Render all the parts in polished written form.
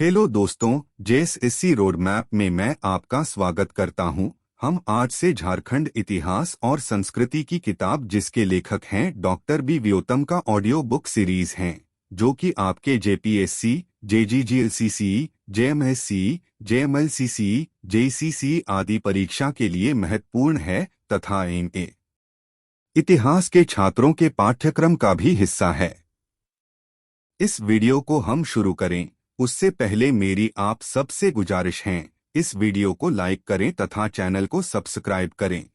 Hello दोस्तों, JSSC road map में मैं आपका स्वागत करता हूं। हम आज से झारखंड इतिहास और संस्कृति की किताब जिसके लेखक हैं डॉक्टर बी व्योतम का ऑडियो बुक सीरीज हैं, जो कि आपके जेपीएससी, जेजीजीएलसीसी, जेएमएससी, जेएमएलसीसी, जेसीसी आदि परीक्षा के लिए महत्वपूर्ण है तथा एमए इतिहास के छात्रों के पाठ्यक्रम का भी हिस्सा है। इस वीडियो को हम शुरू करें उससे पहले मेरी आप सबसे गुजारिश है, इस वीडियो को लाइक करें तथा चैनल को सब्सक्राइब करें।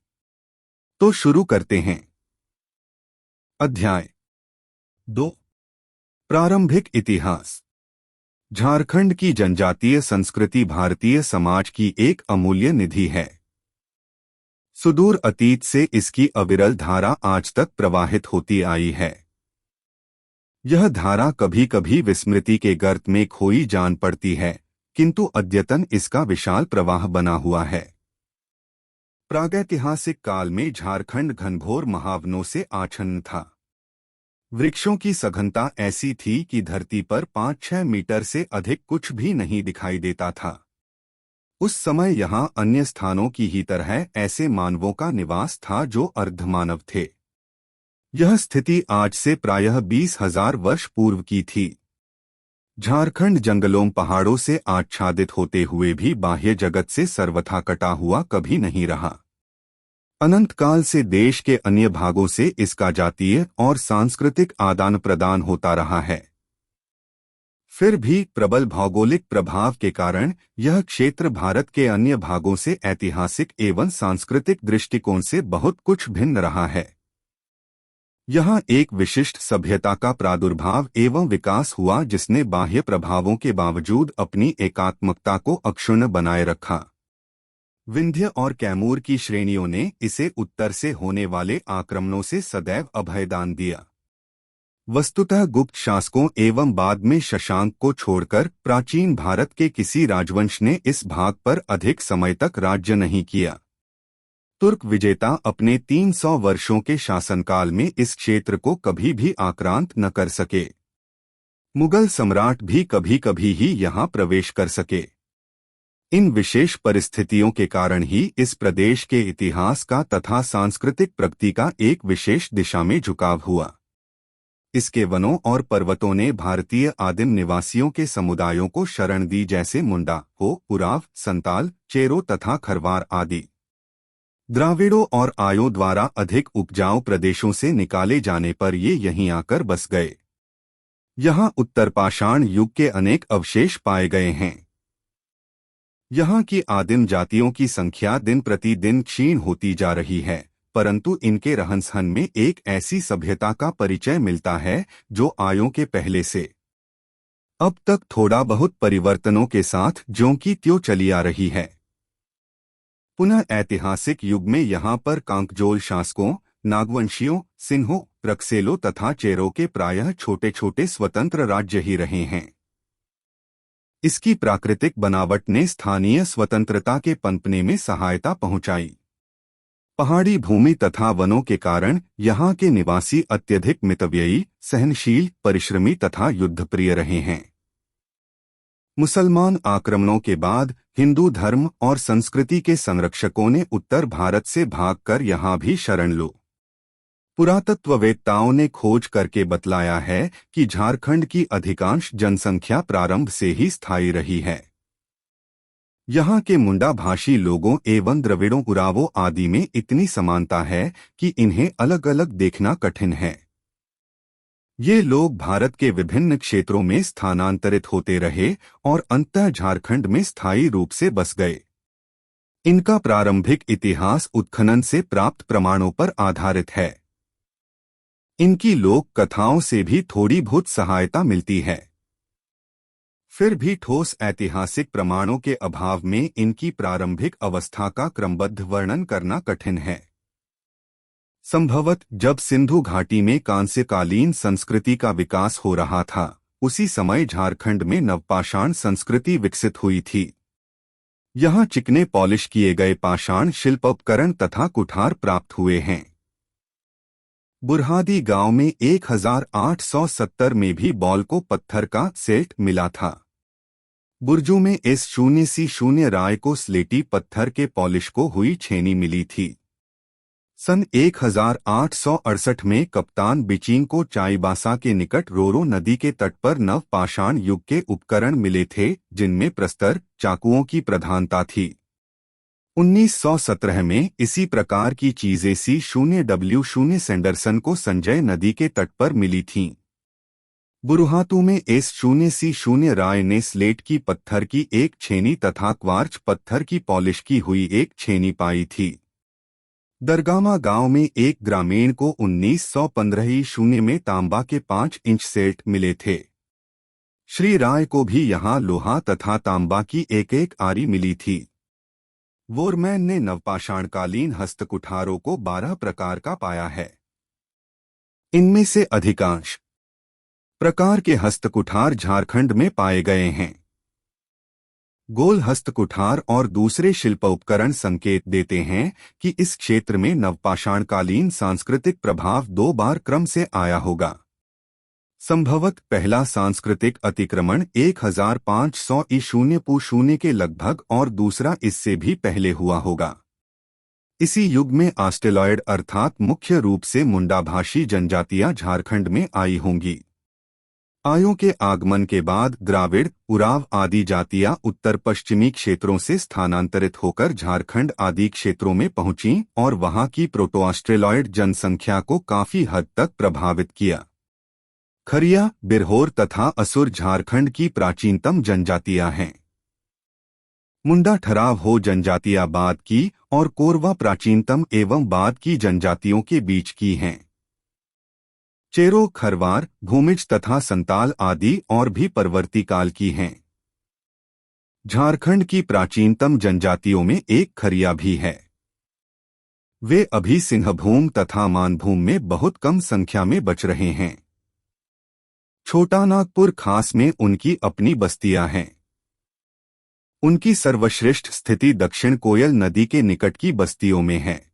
तो शुरू करते हैं। अध्याय 2, प्रारंभिक इतिहास। झारखंड की जनजातीय संस्कृति भारतीय समाज की एक अमूल्य निधि है। सुदूर अतीत से इसकी अविरल धारा आज तक प्रवाहित होती आई है। यह धारा कभी कभी विस्मृति के गर्त में खोई जान पड़ती है, किंतु अद्यतन इसका विशाल प्रवाह बना हुआ है। प्रागैतिहासिक काल में झारखंड घनघोर महावनों से आच्छन्न था। वृक्षों की सघनता ऐसी थी कि धरती पर 5-6 मीटर से अधिक कुछ भी नहीं दिखाई देता था। उस समय यहाँ अन्य स्थानों की ही तरह ऐसे मानवों का निवास था जो अर्धमानव थे। यह स्थिति आज से प्रायः 20,000 वर्ष पूर्व की थी। झारखंड जंगलों पहाड़ों से आच्छादित होते हुए भी बाह्य जगत से सर्वथा कटा हुआ कभी नहीं रहा। अनंत काल से देश के अन्य भागों से इसका जातीय और सांस्कृतिक आदान प्रदान होता रहा है। फिर भी प्रबल भौगोलिक प्रभाव के कारण यह क्षेत्र भारत के अन्य भागों से ऐतिहासिक एवं सांस्कृतिक दृष्टिकोण से बहुत कुछ भिन्न रहा है। यहाँ एक विशिष्ट सभ्यता का प्रादुर्भाव एवं विकास हुआ जिसने बाह्य प्रभावों के बावजूद अपनी एकात्मकता को अक्षुण्ण बनाए रखा। विंध्य और कैमूर की श्रेणियों ने इसे उत्तर से होने वाले आक्रमणों से सदैव अभयदान दिया। वस्तुतः गुप्त शासकों एवं बाद में शशांक को छोड़कर प्राचीन भारत के किसी राजवंश ने इस भाग पर अधिक समय तक राज्य नहीं किया। तुर्क विजेता अपने 300 वर्षों के शासनकाल में इस क्षेत्र को कभी भी आक्रांत न कर सके। मुगल सम्राट भी कभी कभी ही यहाँ प्रवेश कर सके। इन विशेष परिस्थितियों के कारण ही इस प्रदेश के इतिहास का तथा सांस्कृतिक प्रगति का एक विशेष दिशा में झुकाव हुआ। इसके वनों और पर्वतों ने भारतीय आदिम निवासियों के समुदायों को शरण दी, जैसे मुंडा, हो, उराव, संताल, चेरो तथा खरवार आदि। द्राविड़ों और आर्यों द्वारा अधिक उपजाऊ प्रदेशों से निकाले जाने पर ये यहीं आकर बस गए। यहाँ उत्तरपाषाण युग के अनेक अवशेष पाए गए हैं। यहाँ की आदिम जातियों की संख्या दिन प्रतिदिन क्षीण होती जा रही है, परंतु इनके रहन-सहन में एक ऐसी सभ्यता का परिचय मिलता है जो आर्यों के पहले से अब तक थोड़ा बहुत परिवर्तनों के साथ ज्यों की त्यों चली आ रही है। पुनः ऐतिहासिक युग में यहाँ पर कांकजोल शासकों, नागवंशियों, सिन्हों, रक्सेलों तथा चेरों के प्रायः छोटे छोटे स्वतंत्र राज्य ही रहे हैं। इसकी प्राकृतिक बनावट ने स्थानीय स्वतंत्रता के पनपने में सहायता पहुंचाई। पहाड़ी भूमि तथा वनों के कारण यहाँ के निवासी अत्यधिक मितव्ययी, सहनशील, परिश्रमी तथा युद्धप्रिय रहे हैं। मुसलमान आक्रमणों के बाद हिंदू धर्म और संस्कृति के संरक्षकों ने उत्तर भारत से भागकर यहाँ भी शरण लो। पुरातत्ववेत्ताओं ने खोज करके बतलाया है कि झारखंड की अधिकांश जनसंख्या प्रारंभ से ही स्थायी रही है। यहाँ के मुंडा भाषी लोगों एवं द्रविड़ों, उरावों आदि में इतनी समानता है कि इन्हें अलग अलग देखना कठिन है। ये लोग भारत के विभिन्न क्षेत्रों में स्थानांतरित होते रहे और अंततः झारखंड में स्थायी रूप से बस गए। इनका प्रारंभिक इतिहास उत्खनन से प्राप्त प्रमाणों पर आधारित है। इनकी लोक कथाओं से भी थोड़ी बहुत सहायता मिलती है। फिर भी ठोस ऐतिहासिक प्रमाणों के अभाव में इनकी प्रारंभिक अवस्था का क्रमबद्ध वर्णन करना कठिन है। संभवत जब सिंधु घाटी में कांस्यकालीन संस्कृति का विकास हो रहा था, उसी समय झारखंड में नवपाषाण संस्कृति विकसित हुई थी। यहाँ चिकने पॉलिश किए गए पाषाण शिल्पोपकरण तथा कुठार प्राप्त हुए हैं। बुरहादी गांव में 1870 में भी बॉल को पत्थर का सेल्ट मिला था। बुर्जों में S0C0 राय को स्लेटी पत्थर के पॉलिश को हुई छेनी मिली थी। सन 1868 में कप्तान बिचिंग को चाईबासा के निकट रोरो नदी के तट पर नवपाषाण युग के उपकरण मिले थे, जिनमें प्रस्तर चाकुओं की प्रधानता थी। 1917 में इसी प्रकार की चीजें C0W0 सैंडरसन को संजय नदी के तट पर मिली थीं। बुरुहातू में S0C0 राय ने स्लेट की पत्थर की एक छेनी तथा क्वार्च पत्थर की पॉलिश की हुई एक छेनी पाई थी। दरगामा गांव में एक ग्रामीण को 1915 में तांबा के 5 इंच सेट मिले थे। श्री राय को भी यहां लोहा तथा तांबा की एक एक आरी मिली थी। वोरमैन ने नवपाषाणकालीन हस्तकुठारों को 12 प्रकार का पाया है। इनमें से अधिकांश प्रकार के हस्तकुठार झारखंड में पाए गए हैं। गोल हस्तकुठार और दूसरे शिल्प उपकरण संकेत देते हैं कि इस क्षेत्र में नवपाषाणकालीन सांस्कृतिक प्रभाव 2 बार क्रम से आया होगा। संभवत पहला सांस्कृतिक अतिक्रमण 1500 ईशून्य पू0 के लगभग और दूसरा इससे भी पहले हुआ होगा। इसी युग में ऑस्ट्रेलॉयड अर्थात मुख्य रूप से मुंडाभाषी जनजातियां झारखंड में आई होंगी। आर्यों के आगमन के बाद द्राविड़, उराव आदि जातियां उत्तर पश्चिमी क्षेत्रों से स्थानांतरित होकर झारखंड आदि क्षेत्रों में पहुंचीं और वहां की प्रोटो ऑस्ट्रेलॉयड जनसंख्या को काफी हद तक प्रभावित किया। खरिया, बिरहोर तथा असुर झारखंड की प्राचीनतम जनजातियां हैं। मुंडा ठहराव हो जनजातियां बाद की और कोरवा प्राचीनतम एवं बाद की जनजातियों के बीच की हैं। चेरो, खरवार, भूमिज तथा संताल आदि और भी परवर्ती काल की हैं। झारखंड की प्राचीनतम जनजातियों में एक खरिया भी है। वे अभी सिंहभूम तथा मानभूम में बहुत कम संख्या में बच रहे हैं। छोटा नागपुर खास में उनकी अपनी बस्तियां हैं। उनकी सर्वश्रेष्ठ स्थिति दक्षिण कोयल नदी के निकट की बस्तियों में है।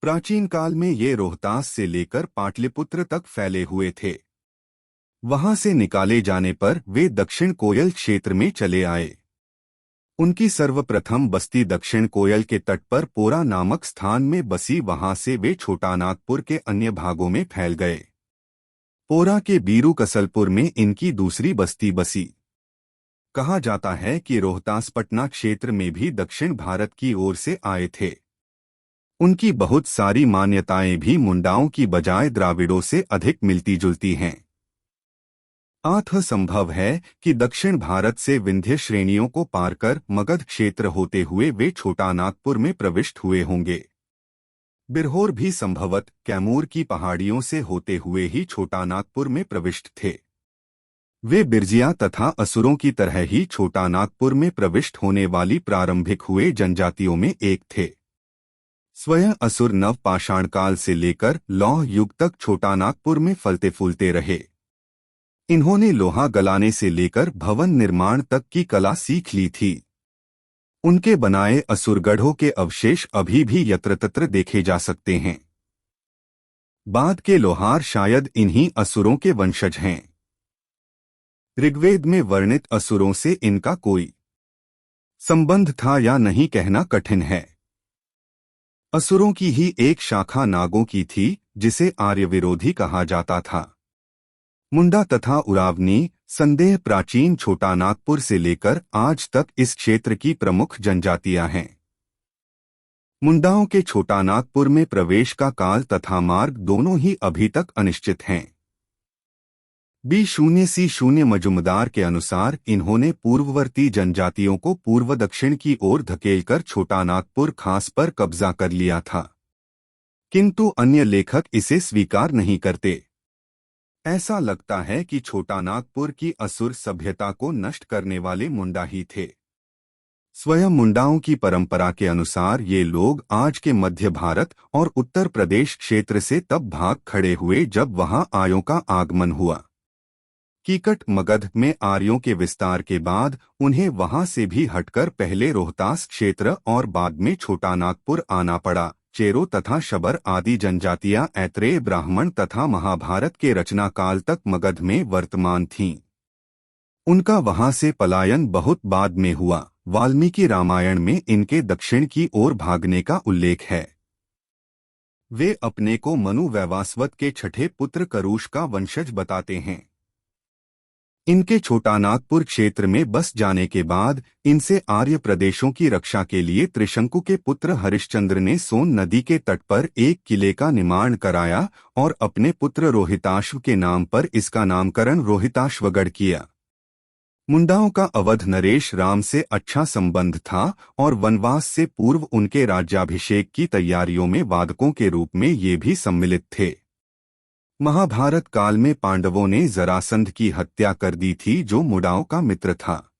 प्राचीन काल में ये रोहतास से लेकर पाटलिपुत्र तक फैले हुए थे। वहां से निकाले जाने पर वे दक्षिण कोयल क्षेत्र में चले आए। उनकी सर्वप्रथम बस्ती दक्षिण कोयल के तट पर पोरा नामक स्थान में बसी। वहां से वे छोटा नागपुर के अन्य भागों में फैल गए। पोरा के बीरू कसलपुर में इनकी दूसरी बस्ती बसी। कहा जाता है कि रोहतास पटना क्षेत्र में भी दक्षिण भारत की ओर से आए थे। उनकी बहुत सारी मान्यताएं भी मुंडाओं की बजाय द्राविड़ों से अधिक मिलती जुलती हैं। आत्ह संभव है कि दक्षिण भारत से विंध्य श्रेणियों को पार कर मगध क्षेत्र होते हुए वे छोटा नागपुर में प्रविष्ट हुए होंगे। बिरहोर भी संभवत कैमूर की पहाड़ियों से होते हुए ही छोटा नागपुर में प्रविष्ट थे। वे बिरजिया तथा असुरों की तरह ही छोटा नागपुर में प्रविष्ट होने वाली प्रारंभिक हुए जनजातियों में एक थे। स्वयं असुर नवपाषाण काल से लेकर लौह युग तक छोटा नागपुर में फलते फूलते रहे। इन्होंने लोहा गलाने से लेकर भवन निर्माण तक की कला सीख ली थी। उनके बनाए असुरगढ़ों के अवशेष अभी भी यत्र तत्र देखे जा सकते हैं। बाद के लोहार शायद इन्हीं असुरों के वंशज हैं। ऋग्वेद में वर्णित असुरों से इनका कोई संबंध था या नहीं कहना कठिन है। असुरों की ही एक शाखा नागों की थी जिसे आर्य विरोधी कहा जाता था। मुंडा तथा उरावनी संदेह प्राचीन छोटा नागपुर से लेकर आज तक इस क्षेत्र की प्रमुख जनजातियां हैं। मुंडाओं के छोटा नागपुर में प्रवेश का काल तथा मार्ग दोनों ही अभी तक अनिश्चित हैं। B0C0 मजुमदार के अनुसार इन्होंने पूर्ववर्ती जनजातियों को पूर्व दक्षिण की ओर धकेलकर छोटा नागपुर खास पर कब्जा कर लिया था, किंतु अन्य लेखक इसे स्वीकार नहीं करते। ऐसा लगता है कि छोटा नागपुर की असुर सभ्यता को नष्ट करने वाले मुंडा ही थे। स्वयं मुंडाओं की परंपरा के अनुसार ये लोग आज के मध्य भारत और उत्तर प्रदेश क्षेत्र से तब भाग खड़े हुए जब वहां आर्यों का आगमन हुआ। कीकट मगध में आर्यों के विस्तार के बाद उन्हें वहां से भी हटकर पहले रोहतास क्षेत्र और बाद में छोटा नागपुर आना पड़ा। चेरो तथा शबर आदि जनजातियां ऐत्रेय ब्राह्मण तथा महाभारत के रचना काल तक मगध में वर्तमान थीं। उनका वहां से पलायन बहुत बाद में हुआ। वाल्मीकि रामायण में इनके दक्षिण की ओर भागने का उल्लेख है। वे अपने को मनु वैवास्वत के छठे पुत्र करूष का वंशज बताते हैं। इनके छोटानागपुर क्षेत्र में बस जाने के बाद इनसे आर्य प्रदेशों की रक्षा के लिए त्रिशंकु के पुत्र हरिश्चंद्र ने सोन नदी के तट पर एक किले का निर्माण कराया और अपने पुत्र रोहिताश्व के नाम पर इसका नामकरण रोहिताश्वगढ़ किया। मुंडाओं का अवध नरेश राम से अच्छा संबंध था और वनवास से पूर्व उनके राज्याभिषेक की तैयारियों में वादकों के रूप में ये भी सम्मिलित थे। महाभारत काल में पांडवों ने जरासंध की हत्या कर दी थी, जो मुंडाओं का मित्र था।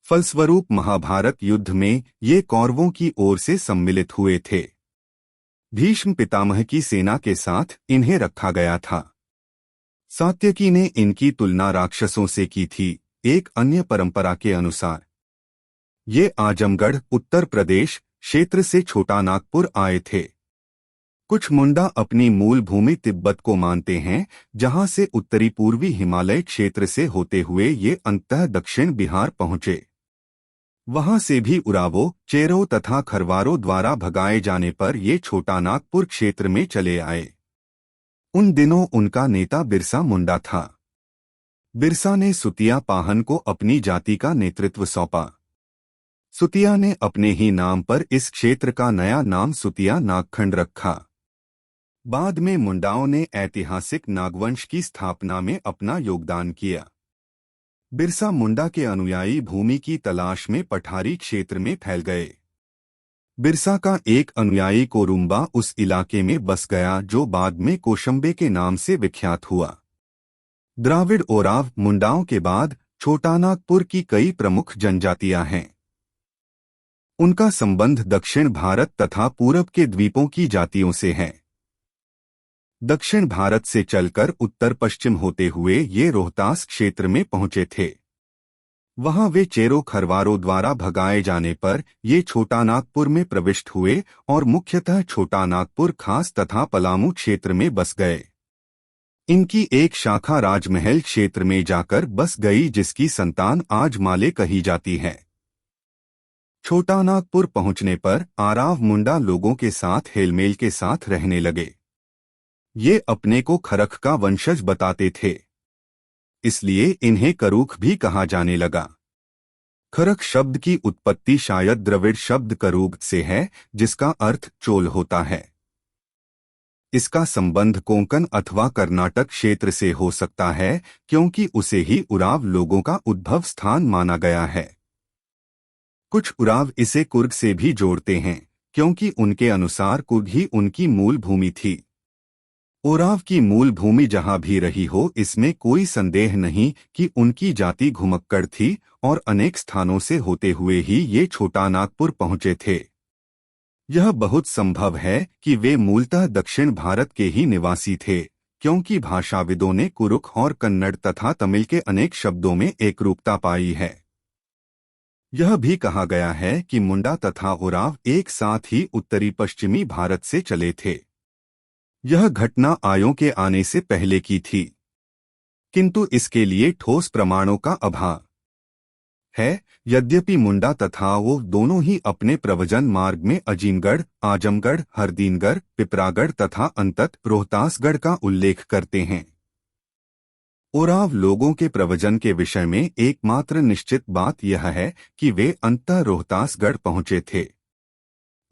फलस्वरूप महाभारत युद्ध में ये कौरवों की ओर से सम्मिलित हुए थे। भीष्म पितामह की सेना के साथ इन्हें रखा गया था। सात्यकी ने इनकी तुलना राक्षसों से की थी। एक अन्य परंपरा के अनुसार ये आजमगढ़ उत्तर प्रदेश क्षेत्र से छोटानागपुर आए थे। कुछ मुंडा अपनी मूल भूमि तिब्बत को मानते हैं, जहां से उत्तरी पूर्वी हिमालय क्षेत्र से होते हुए ये अंततः दक्षिण बिहार पहुंचे। वहां से भी उरावों, चेरो तथा खरवारों द्वारा भगाए जाने पर ये छोटानागपुर क्षेत्र में चले आए। उन दिनों उनका नेता बिरसा मुंडा था। बिरसा ने सुतिया पाहन को अपनी जाति का नेतृत्व सौंपा। सुतिया ने अपने ही नाम पर इस क्षेत्र का नया नाम सुतिया नागखंड रखा। बाद में मुंडाओं ने ऐतिहासिक नागवंश की स्थापना में अपना योगदान किया। बिरसा मुंडा के अनुयायी भूमि की तलाश में पठारी क्षेत्र में फैल गए। बिरसा का एक अनुयायी कोरुम्बा उस इलाके में बस गया, जो बाद में कोशंबे के नाम से विख्यात हुआ। द्राविड़ ओराव मुंडाओं के बाद छोटानागपुर की कई प्रमुख जनजातियां हैं। उनका संबंध दक्षिण भारत तथा पूरब के द्वीपों की जातियों से है। दक्षिण भारत से चलकर उत्तर पश्चिम होते हुए ये रोहतास क्षेत्र में पहुंचे थे। वहां वे चेरो खरवारों द्वारा भगाए जाने पर ये छोटानागपुर में प्रविष्ट हुए और मुख्यतः छोटानागपुर खास तथा पलामू क्षेत्र में बस गए। इनकी एक शाखा राजमहल क्षेत्र में जाकर बस गई, जिसकी संतान आज माले कही जाती है। छोटानागपुर पहुंचने पर आराव मुंडा लोगों के साथ हेलमेल के साथ रहने लगे। ये अपने को खरख का वंशज बताते थे, इसलिए इन्हें करूख भी कहा जाने लगा। खरख शब्द की उत्पत्ति शायद द्रविड़ शब्द करूग से है, जिसका अर्थ चोल होता है। इसका संबंध कोंकण अथवा कर्नाटक क्षेत्र से हो सकता है, क्योंकि उसे ही उराव लोगों का उद्भव स्थान माना गया है। कुछ उराव इसे कुर्ग से भी जोड़ते हैं, क्योंकि उनके अनुसार कुर्ग ही उनकी मूल भूमि थी। ओराव की मूल भूमि जहां भी रही हो, इसमें कोई संदेह नहीं कि उनकी जाति घुमक्कड़ थी और अनेक स्थानों से होते हुए ही ये छोटानागपुर पहुंचे थे। यह बहुत संभव है कि वे मूलतः दक्षिण भारत के ही निवासी थे, क्योंकि भाषाविदों ने कुरुख और कन्नड़ तथा तमिल के अनेक शब्दों में एकरूपता पाई है। यह भी कहा गया है कि मुंडा तथा उराव एक साथ ही उत्तरी पश्चिमी भारत से चले थे। यह घटना आर्यों के आने से पहले की थी, किंतु इसके लिए ठोस प्रमाणों का अभाव है। यद्यपि मुंडा तथा वो दोनों ही अपने प्रव्रजन मार्ग में अजीमगढ़, आजमगढ़, हरदीनगढ़, पिपरागढ़ तथा अंतत रोहतासगढ़ का उल्लेख करते हैं। ओराव लोगों के प्रव्रजन के विषय में एकमात्र निश्चित बात यह है कि वे अंततः रोहतासगढ़ पहुंचे थे।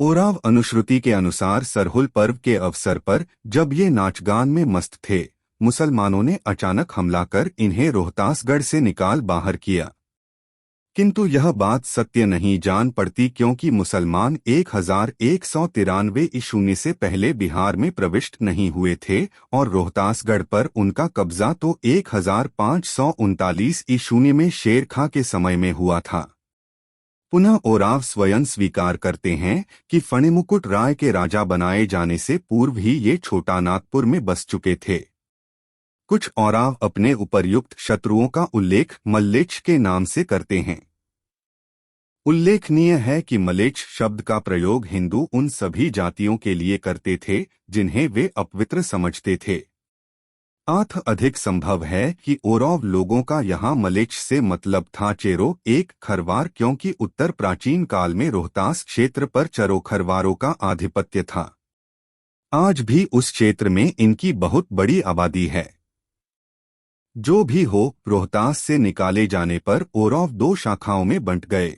ओराव अनुश्रुति के अनुसार सरहुल पर्व के अवसर पर जब ये नाचगान में मस्त थे, मुसलमानों ने अचानक हमला कर इन्हें रोहतासगढ़ से निकाल बाहर किया। किंतु यह बात सत्य नहीं जान पड़ती, क्योंकि मुसलमान 1193 ईशून्य से पहले बिहार में प्रविष्ट नहीं हुए थे और रोहतासगढ़ पर उनका कब्जा तो 1539 ईशून्य में शेर खां के समय में हुआ था। पुनः ओराव स्वयं स्वीकार करते हैं कि फणिमुकुट राय के राजा बनाए जाने से पूर्व ही ये छोटानागपुर में बस चुके थे। कुछ ओराव अपने उपर्युक्त शत्रुओं का उल्लेख मल्लेच्छ के नाम से करते हैं। उल्लेखनीय है कि मलेच्छ शब्द का प्रयोग हिंदू उन सभी जातियों के लिए करते थे जिन्हें वे अपवित्र समझते थे। आठ अधिक संभव है कि ओराव लोगों का यहाँ मलेच्छ से मतलब था चेरो एक खरवार, क्योंकि उत्तर प्राचीन काल में रोहतास क्षेत्र पर चरो खरवारों का आधिपत्य था। आज भी उस क्षेत्र में इनकी बहुत बड़ी आबादी है। जो भी हो, रोहतास से निकाले जाने पर ओराव दो शाखाओं में बंट गए।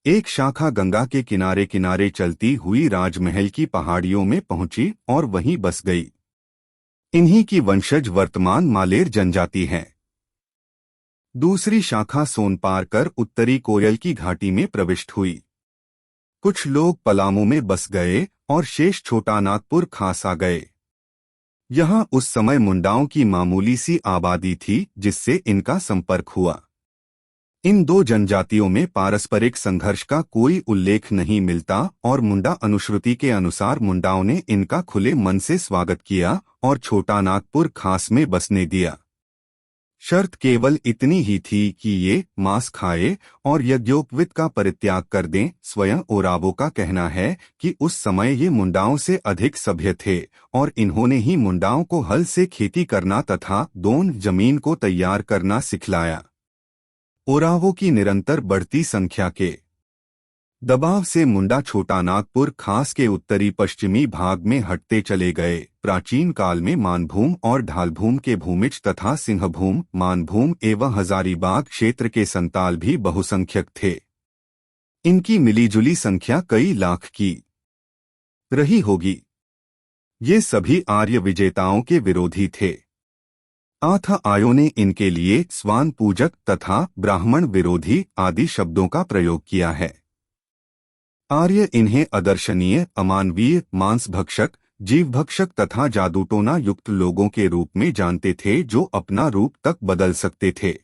एक शाखा गंगा के किनारे किनारे चलती हुई राजमहल की पहाड़ियों में पहुंची और वहीं बस गई। इन्हीं की वंशज वर्तमान मालेर जनजाति हैं। दूसरी शाखा सोन पार कर उत्तरी कोयल की घाटी में प्रविष्ट हुई। कुछ लोग पलामू में बस गए और शेष छोटानागपुर खास आ गए। यहाँ उस समय मुंडाओं की मामूली सी आबादी थी, जिससे इनका संपर्क हुआ। इन दो जनजातियों में पारस्परिक संघर्ष का कोई उल्लेख नहीं मिलता और मुंडा अनुश्रुति के अनुसार मुंडाओं ने इनका खुले मन से स्वागत किया और छोटानागपुर खास में बसने दिया। शर्त केवल इतनी ही थी कि ये मांस खाए और यज्ञोपवीत का परित्याग कर दें। स्वयं ओरावों का कहना है कि उस समय ये मुंडाओं से अधिक सभ्य थे और इन्होंने ही मुंडाओं को हल से खेती करना तथा दोन जमीन को तैयार करना सिखलाया। ओरावों की निरंतर बढ़ती संख्या के दबाव से मुंडा छोटानागपुर खास के उत्तरी पश्चिमी भाग में हटते चले गए। प्राचीन काल में मानभूम और ढालभूम के भूमिज तथा सिंहभूम, मानभूम एवं हजारीबाग क्षेत्र के संताल भी बहुसंख्यक थे। इनकी मिलीजुली संख्या कई लाख की रही होगी। ये सभी आर्य विजेताओं के विरोधी थे। आठ आयों ने इनके लिए स्वान पूजक तथा ब्राह्मण विरोधी आदि शब्दों का प्रयोग किया है। आर्य इन्हें अदर्शनीय, अमानवीय, मांसभक्षक, जीवभक्षक तथा जादूटोना युक्त लोगों के रूप में जानते थे, जो अपना रूप तक बदल सकते थे।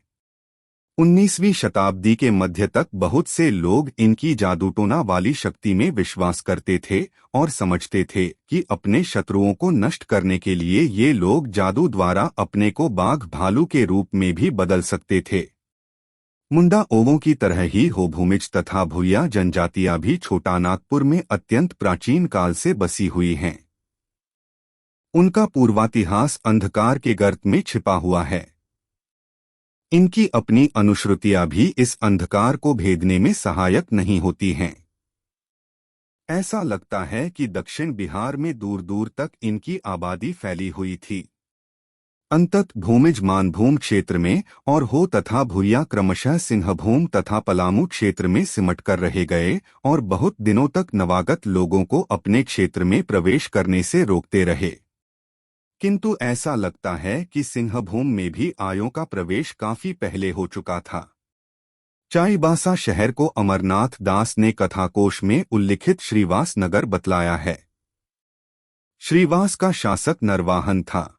19वीं शताब्दी के मध्य तक बहुत से लोग इनकी जादूटोना वाली शक्ति में विश्वास करते थे और समझते थे कि अपने शत्रुओं को नष्ट करने के लिए ये लोग जादू द्वारा अपने को बाघ भालू के रूप में भी बदल सकते थे। मुंडा ओवों की तरह ही हो भूमिज तथा भूया जनजातियां भी छोटानागपुर में अत्यंत प्राचीन काल से बसी हुई हैं। उनका पूर्वातिहास अंधकार के गर्त में छिपा हुआ है। इनकी अपनी अनुश्रुतियां भी इस अंधकार को भेदने में सहायक नहीं होती हैं। ऐसा लगता है कि दक्षिण बिहार में दूर दूर तक इनकी आबादी फैली हुई थी। अंतत भूमिज मानभूम क्षेत्र में और हो तथा भूया क्रमशः सिंहभूम तथा पलामू क्षेत्र में सिमट कर रह गए और बहुत दिनों तक नवागत लोगों को अपने क्षेत्र में प्रवेश करने से रोकते रहे। किंतु ऐसा लगता है कि सिंहभूम में भी आयों का प्रवेश काफी पहले हो चुका था। चाईबासा शहर को अमरनाथ दास ने कथाकोश में उल्लिखित श्रीवास नगर बतलाया है। श्रीवास का शासक नरवाहन था।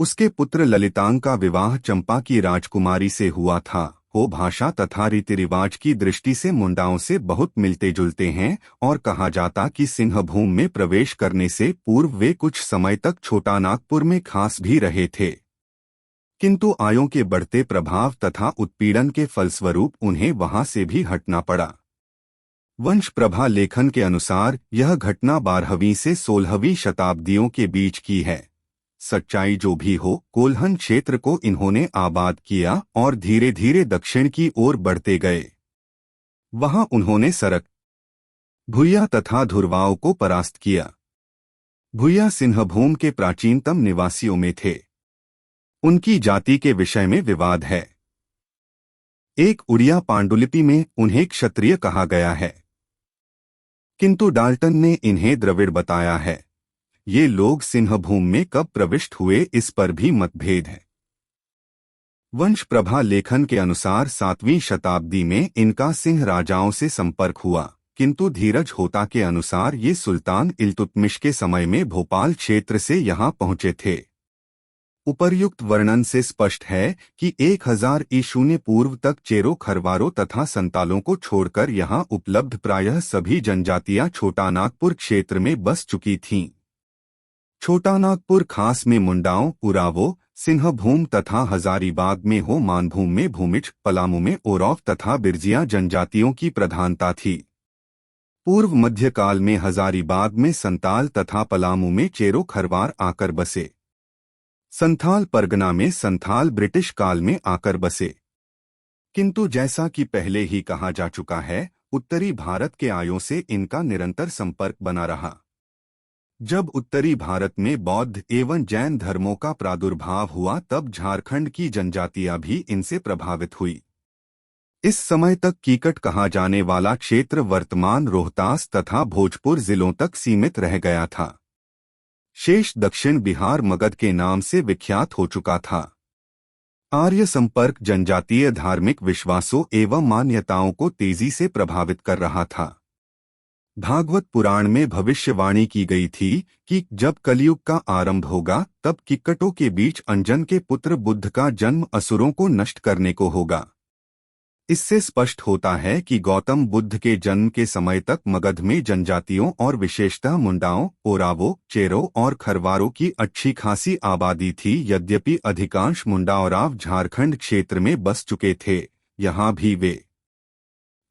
उसके पुत्र ललितांग का विवाह चंपा की राजकुमारी से हुआ था। वो भाषा तथा रीति रिवाज की दृष्टि से मुंडाओं से बहुत मिलते जुलते हैं और कहा जाता कि सिंहभूम में प्रवेश करने से पूर्व वे कुछ समय तक छोटानागपुर में खास भी रहे थे, किंतु आयों के बढ़ते प्रभाव तथा उत्पीड़न के फलस्वरूप उन्हें वहां से भी हटना पड़ा। वंश प्रभा लेखन के अनुसार यह घटना 12वीं से 16वीं शताब्दियों के बीच की है। सच्चाई जो भी हो, कोल्हन क्षेत्र को इन्होंने आबाद किया और धीरे धीरे दक्षिण की ओर बढ़ते गए। वहां उन्होंने सरक, भूया तथा धुरवाओं को परास्त किया। भूया सिंहभूम के प्राचीनतम निवासियों में थे। उनकी जाति के विषय में विवाद है। एक उड़िया पांडुलिपि में उन्हें क्षत्रिय कहा गया है, किंतु डाल्टन ने इन्हें द्रविड़ बताया है। ये लोग सिंहभूम में कब प्रविष्ट हुए इस पर भी मतभेद है। वंश प्रभा लेखन के अनुसार 7वीं शताब्दी में इनका सिंह राजाओं से संपर्क हुआ, किंतु धीरज होता के अनुसार ये सुल्तान इल्तुतमिश के समय में भोपाल क्षेत्र से यहाँ पहुँचे थे। उपर्युक्त वर्णन से स्पष्ट है कि 1000 ईशून्य पूर्व तक चेरो खरवारों तथा संतालों को छोड़कर यहाँ उपलब्ध प्रायः सभी जनजातियां छोटानागपुर क्षेत्र में बस चुकी थीं। छोटानागपुर खास में मुंडाओं, उरावों, सिंहभूम तथा हजारीबाग में हो मानभूम में भूमिज, पलामू में ओराव तथा बिरजिया जनजातियों की प्रधानता थी। पूर्व मध्यकाल में हजारीबाग में संताल तथा पलामू में चेरो खरवार आकर बसे। संथाल परगना में संथाल ब्रिटिश काल में आकर बसे, किंतु जैसा कि पहले ही कहा जा चुका है, उत्तरी भारत के आयों से इनका निरंतर संपर्क बना रहा। जब उत्तरी भारत में बौद्ध एवं जैन धर्मों का प्रादुर्भाव हुआ तब झारखंड की जनजातियां भी इनसे प्रभावित हुई। इस समय तक कीकट कहा जाने वाला क्षेत्र वर्तमान रोहतास तथा भोजपुर जिलों तक सीमित रह गया था। शेष दक्षिण बिहार मगध के नाम से विख्यात हो चुका था। आर्य संपर्क जनजातीय धार्मिक विश्वासों एवं मान्यताओं को तेजी से प्रभावित कर रहा था। भागवत पुराण में भविष्यवाणी की गई थी कि जब कलयुग का आरंभ होगा तब किक्कटों के बीच अंजन के पुत्र बुद्ध का जन्म असुरों को नष्ट करने को होगा। इससे स्पष्ट होता है कि गौतम बुद्ध के जन्म के समय तक मगध में जनजातियों और विशेषतः मुंडाओं, ओरावों, चेरों और खरवारों की अच्छी खासी आबादी थी। यद्यपि अधिकांश मुंडा ओराव झारखंड क्षेत्र में बस चुके थे, यहाँ भी वे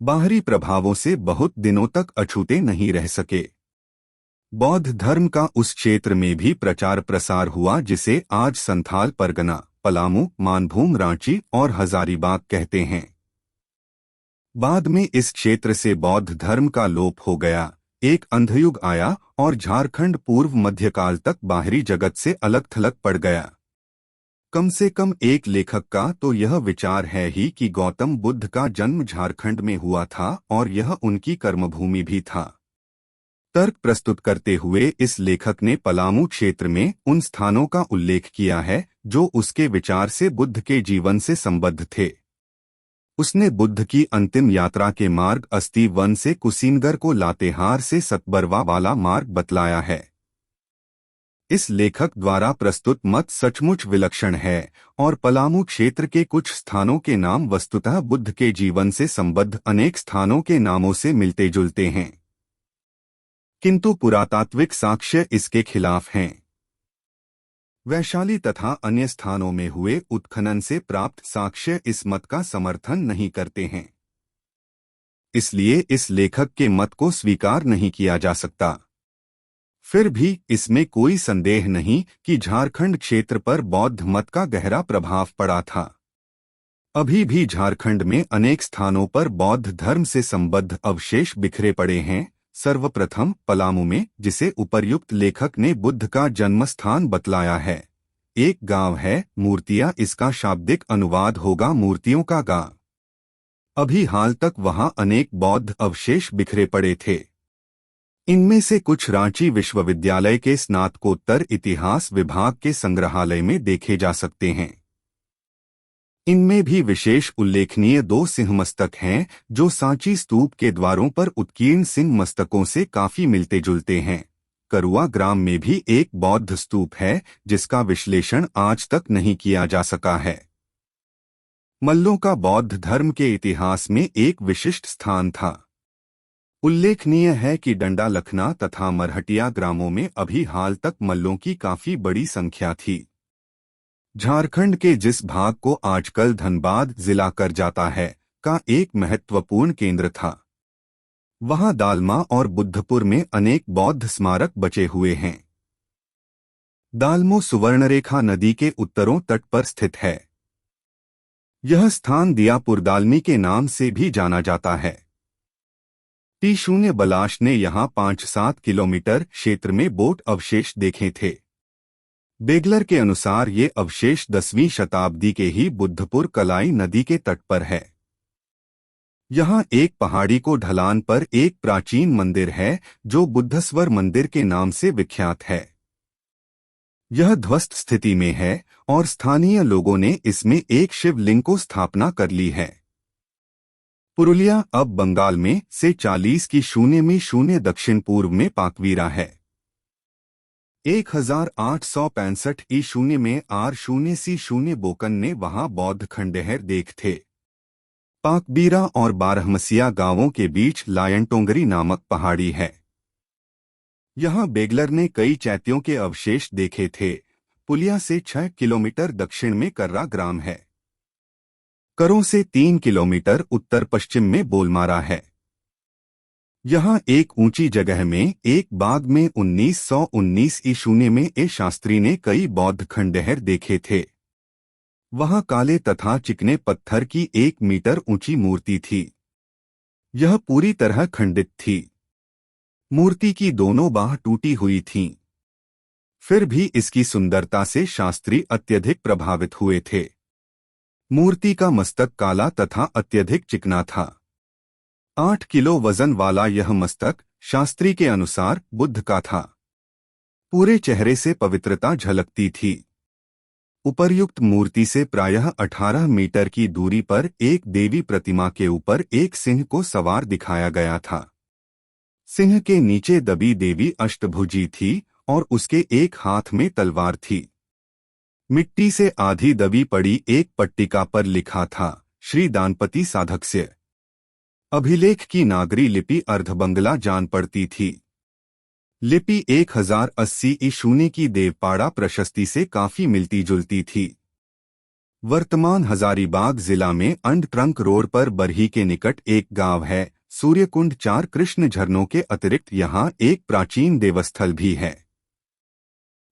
बाहरी प्रभावों से बहुत दिनों तक अछूते नहीं रह सके। बौद्ध धर्म का उस क्षेत्र में भी प्रचार प्रसार हुआ जिसे आज संथाल परगना, पलामू, मानभूम, रांची और हजारीबाग कहते हैं। बाद में इस क्षेत्र से बौद्ध धर्म का लोप हो गया, एक अंधयुग आया और झारखंड पूर्व मध्यकाल तक बाहरी जगत से अलग थलग पड़ गया। कम से कम एक लेखक का तो यह विचार है ही कि गौतम बुद्ध का जन्म झारखंड में हुआ था और यह उनकी कर्मभूमि भी था। तर्क प्रस्तुत करते हुए इस लेखक ने पलामू क्षेत्र में उन स्थानों का उल्लेख किया है जो उसके विचार से बुद्ध के जीवन से संबद्ध थे। उसने बुद्ध की अंतिम यात्रा के मार्ग अस्ति वन से कुशीनगर को लातेहार से सतबरवा वाला मार्ग बतलाया है। इस लेखक द्वारा प्रस्तुत मत सचमुच विलक्षण है और पलामू क्षेत्र के कुछ स्थानों के नाम वस्तुतः बुद्ध के जीवन से संबद्ध अनेक स्थानों के नामों से मिलते जुलते हैं, किंतु पुरातात्विक साक्ष्य इसके खिलाफ हैं। वैशाली तथा अन्य स्थानों में हुए उत्खनन से प्राप्त साक्ष्य इस मत का समर्थन नहीं करते हैं। इसलिए इस लेखक के मत को स्वीकार नहीं किया जा सकता। फिर भी इसमें कोई संदेह नहीं कि झारखंड क्षेत्र पर बौद्ध मत का गहरा प्रभाव पड़ा था। अभी भी झारखंड में अनेक स्थानों पर बौद्ध धर्म से संबद्ध अवशेष बिखरे पड़े हैं। सर्वप्रथम पलामू में, जिसे उपर्युक्त लेखक ने बुद्ध का जन्मस्थान बतलाया है, एक गांव है मूर्तियां। इसका शाब्दिक अनुवाद होगा मूर्तियों का गांव। अभी हाल तक वहां अनेक बौद्ध अवशेष बिखरे पड़े थे। इनमें से कुछ रांची विश्वविद्यालय के स्नातकोत्तर इतिहास विभाग के संग्रहालय में देखे जा सकते हैं। इनमें भी विशेष उल्लेखनीय 2 सिंह मस्तक हैं जो सांची स्तूप के द्वारों पर उत्कीर्ण सिंह मस्तकों से काफी मिलते जुलते हैं। करुआ ग्राम में भी एक बौद्ध स्तूप है जिसका विश्लेषण आज तक नहीं किया जा सका है। मल्लों का बौद्ध धर्म के इतिहास में एक विशिष्ट स्थान था। उल्लेखनीय है कि डंडा लखना तथा मरहटिया ग्रामों में अभी हाल तक मल्लों की काफी बड़ी संख्या थी। झारखंड के जिस भाग को आजकल धनबाद जिला कर जाता है का एक महत्वपूर्ण केंद्र था। वहां दालमा और बुद्धपुर में अनेक बौद्ध स्मारक बचे हुए हैं। दालमो सुवर्णरेखा नदी के उत्तरों तट पर स्थित है। यह स्थान दियापुरदालमी के नाम से भी जाना जाता है। T0 बलाश ने यहां 5-7 किलोमीटर क्षेत्र में बोट अवशेष देखे थे। बेगलर के अनुसार ये अवशेष 10वीं शताब्दी के ही बुद्धपुर कलाई नदी के तट पर है। यहाँ एक पहाड़ी को ढलान पर एक प्राचीन मंदिर है जो बुद्धस्वर मंदिर के नाम से विख्यात है। यह ध्वस्त स्थिति में है और स्थानीय लोगों ने इसमें एक शिवलिंग को स्थापना कर ली है। पुरुलिया अब बंगाल में से 40 की 0 दक्षिण पूर्व में पाकवीरा है। 1865 ई0 में R0C0 बोकन ने वहां बौद्ध खंडहर देख थे। पाकबीरा और बारहमसिया गांवों के बीच लायनटोंगरी नामक पहाड़ी है। यहां बेगलर ने कई चैत्यों के अवशेष देखे थे। पुलिया से 6 किलोमीटर दक्षिण में कर्रा ग्राम है। करों से 3 किलोमीटर उत्तर पश्चिम में बोलमारा है। यहाँ एक ऊंची जगह में एक बाग में 1919 ईशून्य में ए शास्त्री ने कई बौद्ध खंडहर देखे थे। वहां काले तथा चिकने पत्थर की 1 मीटर ऊंची मूर्ति थी। यह पूरी तरह खंडित थी। मूर्ति की दोनों बाह टूटी हुई थीं। फिर भी इसकी सुंदरता से शास्त्री अत्यधिक प्रभावित हुए थे। मूर्ति का मस्तक काला तथा अत्यधिक चिकना था। 8 किलो वजन वाला यह मस्तक शास्त्री के अनुसार बुद्ध का था। पूरे चेहरे से पवित्रता झलकती थी। उपर्युक्त मूर्ति से प्रायः 18 मीटर की दूरी पर एक देवी प्रतिमा के ऊपर एक सिंह को सवार दिखाया गया था। सिंह के नीचे दबी देवी अष्टभुजी थी और उसके एक हाथ में तलवार थी। मिट्टी से आधी दबी पड़ी एक पट्टिका पर लिखा था, श्री दानपति साधकस्य। अभिलेख की नागरी लिपि अर्धबंगला जान पड़ती थी। लिपि 1080 ईशून्य की देवपाड़ा प्रशस्ति से काफी मिलती जुलती थी। वर्तमान हजारीबाग जिला में अंड ट्रंक रोड पर बरही के निकट एक गांव है सूर्यकुंड। 4 कृष्ण झरनों के अतिरिक्त यहाँ एक प्राचीन देवस्थल भी है।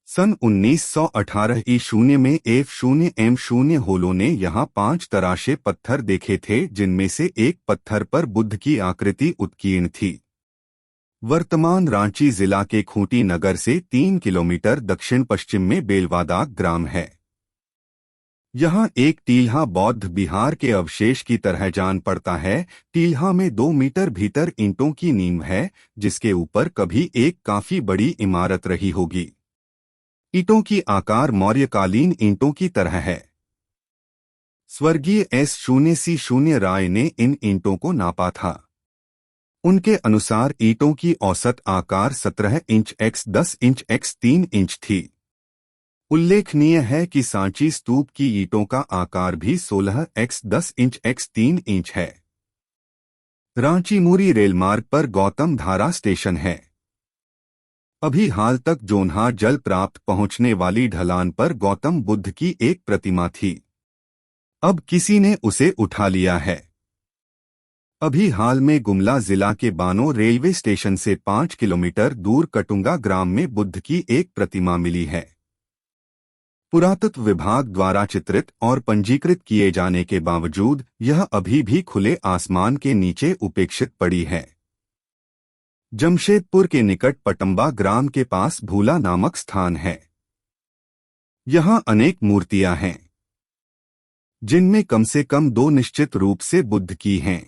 सन 1918 ईशून्य में F0M0 होलो ने यहाँ 5 तराशे पत्थर देखे थे, जिनमें से एक पत्थर पर बुद्ध की आकृति उत्कीर्ण थी। वर्तमान रांची जिला के खूंटी नगर से 3 किलोमीटर दक्षिण पश्चिम में बेलवादाग ग्राम है। यहाँ एक टील्हा बौद्ध विहार के अवशेष की तरह जान पड़ता है। टील्हा में 2 मीटर भीतर ईंटों की नींव है, जिसके ऊपर कभी एक काफी बड़ी इमारत रही होगी। ईंटों की आकार मौर्यकालीन ईंटों की तरह है। स्वर्गीय S0C0 राय ने इन ईंटों को नापा था। उनके अनुसार ईंटों की औसत आकार 17 inch x 10 inch x 3 inch थी। उल्लेखनीय है कि सांची स्तूप की ईंटों का आकार भी 16 x 10 इंच x 3 इंच है। रांची मुरी रेलमार्ग पर गौतम धारा स्टेशन है। अभी हाल तक जोन्हा जल प्राप्त पहुंचने वाली ढलान पर गौतम बुद्ध की एक प्रतिमा थी। अब किसी ने उसे उठा लिया है। अभी हाल में गुमला जिला के बानो रेलवे स्टेशन से 5 किलोमीटर दूर कटुंगा ग्राम में बुद्ध की एक प्रतिमा मिली है। पुरातत्व विभाग द्वारा चित्रित और पंजीकृत किए जाने के बावजूद यह अभी भी खुले आसमान के नीचे उपेक्षित पड़ी है। जमशेदपुर के निकट पटंबा ग्राम के पास भूला नामक स्थान है। यहाँ अनेक मूर्तियां हैं, जिनमें कम से कम 2 निश्चित रूप से बुद्ध की हैं।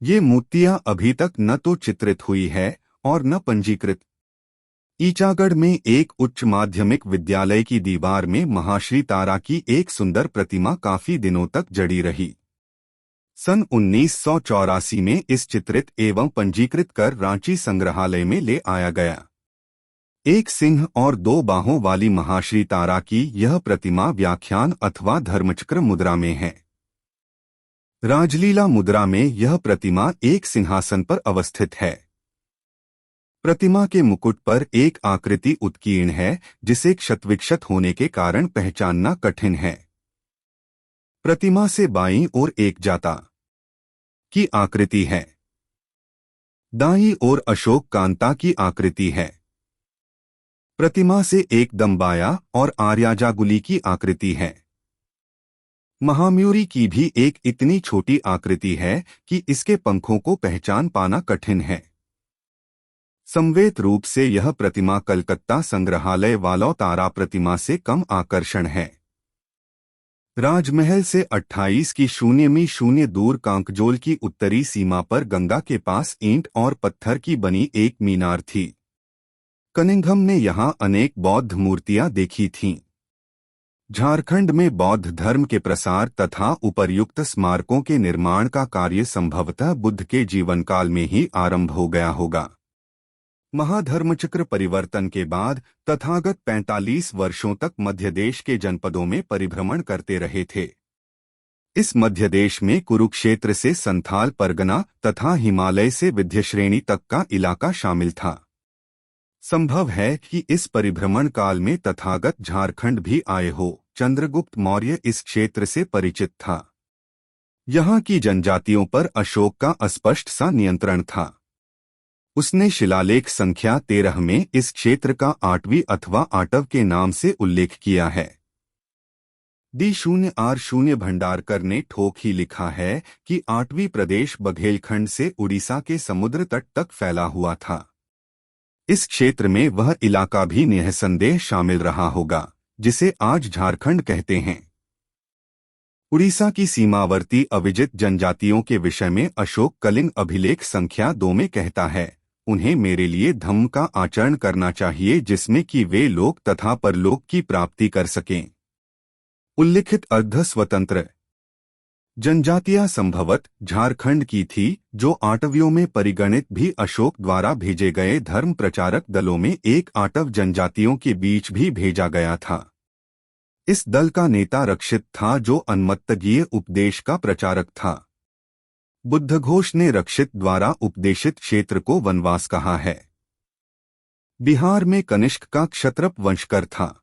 ये मूर्तियां अभी तक न तो चित्रित हुई है और न पंजीकृत। ईचागढ़ में एक उच्च माध्यमिक विद्यालय की दीवार में महाश्री तारा की एक सुंदर प्रतिमा काफी दिनों तक जड़ी रही। सन 1984 में इस चित्रित एवं पंजीकृत कर रांची संग्रहालय में ले आया गया। एक सिंह और 2 बाहों वाली महाश्री तारा की यह प्रतिमा व्याख्यान अथवा धर्मचक्र मुद्रा में है। राजलीला मुद्रा में यह प्रतिमा एक सिंहासन पर अवस्थित है। प्रतिमा के मुकुट पर एक आकृति उत्कीर्ण है, जिसे क्षतविक्षत होने के कारण पहचानना कठिन है। प्रतिमा से बाईं ओर एक जाता की आकृति है। दाईं ओर अशोक कांता की आकृति है। प्रतिमा से एक दम्बाया और आर्याजागुली की आकृति है। महामयूरी की भी एक इतनी छोटी आकृति है कि इसके पंखों को पहचान पाना कठिन है। संवेत रूप से यह प्रतिमा कलकत्ता संग्रहालय वालों तारा प्रतिमा से कम आकर्षण है। राजमहल से 28 दूर कांकजोल की उत्तरी सीमा पर गंगा के पास ईंट और पत्थर की बनी एक मीनार थी। कनिंघम ने यहाँ अनेक बौद्ध मूर्तियां देखी थीं। झारखंड में बौद्ध धर्म के प्रसार तथा उपर्युक्त स्मारकों के निर्माण का कार्य संभवतः बुद्ध के जीवनकाल में ही आरंभ हो गया होगा। महाधर्मचक्र परिवर्तन के बाद तथागत 45 वर्षों तक मध्यदेश के जनपदों में परिभ्रमण करते रहे थे। इस मध्यदेश में कुरुक्षेत्र से संथाल परगना तथा हिमालय से विंध्य श्रेणी तक का इलाका शामिल था। संभव है कि इस परिभ्रमण काल में तथागत झारखंड भी आए हो। चंद्रगुप्त मौर्य इस क्षेत्र से परिचित था। यहाँ की जनजातियों पर अशोक का अस्पष्ट सा नियंत्रण था। उसने शिलालेख संख्या 13 में इस क्षेत्र का आठवीं अथवा आटव के नाम से उल्लेख किया है। D0R0 भंडारकर ने ठोक ही लिखा है कि आठवीं प्रदेश बघेलखंड से उड़ीसा के समुद्र तट तक फैला हुआ था। इस क्षेत्र में वह इलाका भी निःसंदेह शामिल रहा होगा जिसे आज झारखंड कहते हैं। उड़ीसा की सीमावर्ती अविजित जनजातियों के विषय में अशोक कलिंग अभिलेख संख्या 2 में कहता है, उन्हें मेरे लिए धम्म का आचरण करना चाहिए जिसमें कि वे लोक तथा परलोक की प्राप्ति कर सकें। उल्लिखित अर्ध स्वतंत्र जनजातियां संभवत झारखंड की थी, जो आटवियों में परिगणित भी अशोक द्वारा भेजे गए धर्म प्रचारक दलों में एक आटव जनजातियों के बीच भी भेजा गया था। इस दल का नेता रक्षित था जो अन्मत्तगीय उपदेश का प्रचारक था। बुद्धघोष ने रक्षित द्वारा उपदेशित क्षेत्र को वनवास कहा है। बिहार में कनिष्क का क्षत्रप वंशकर था।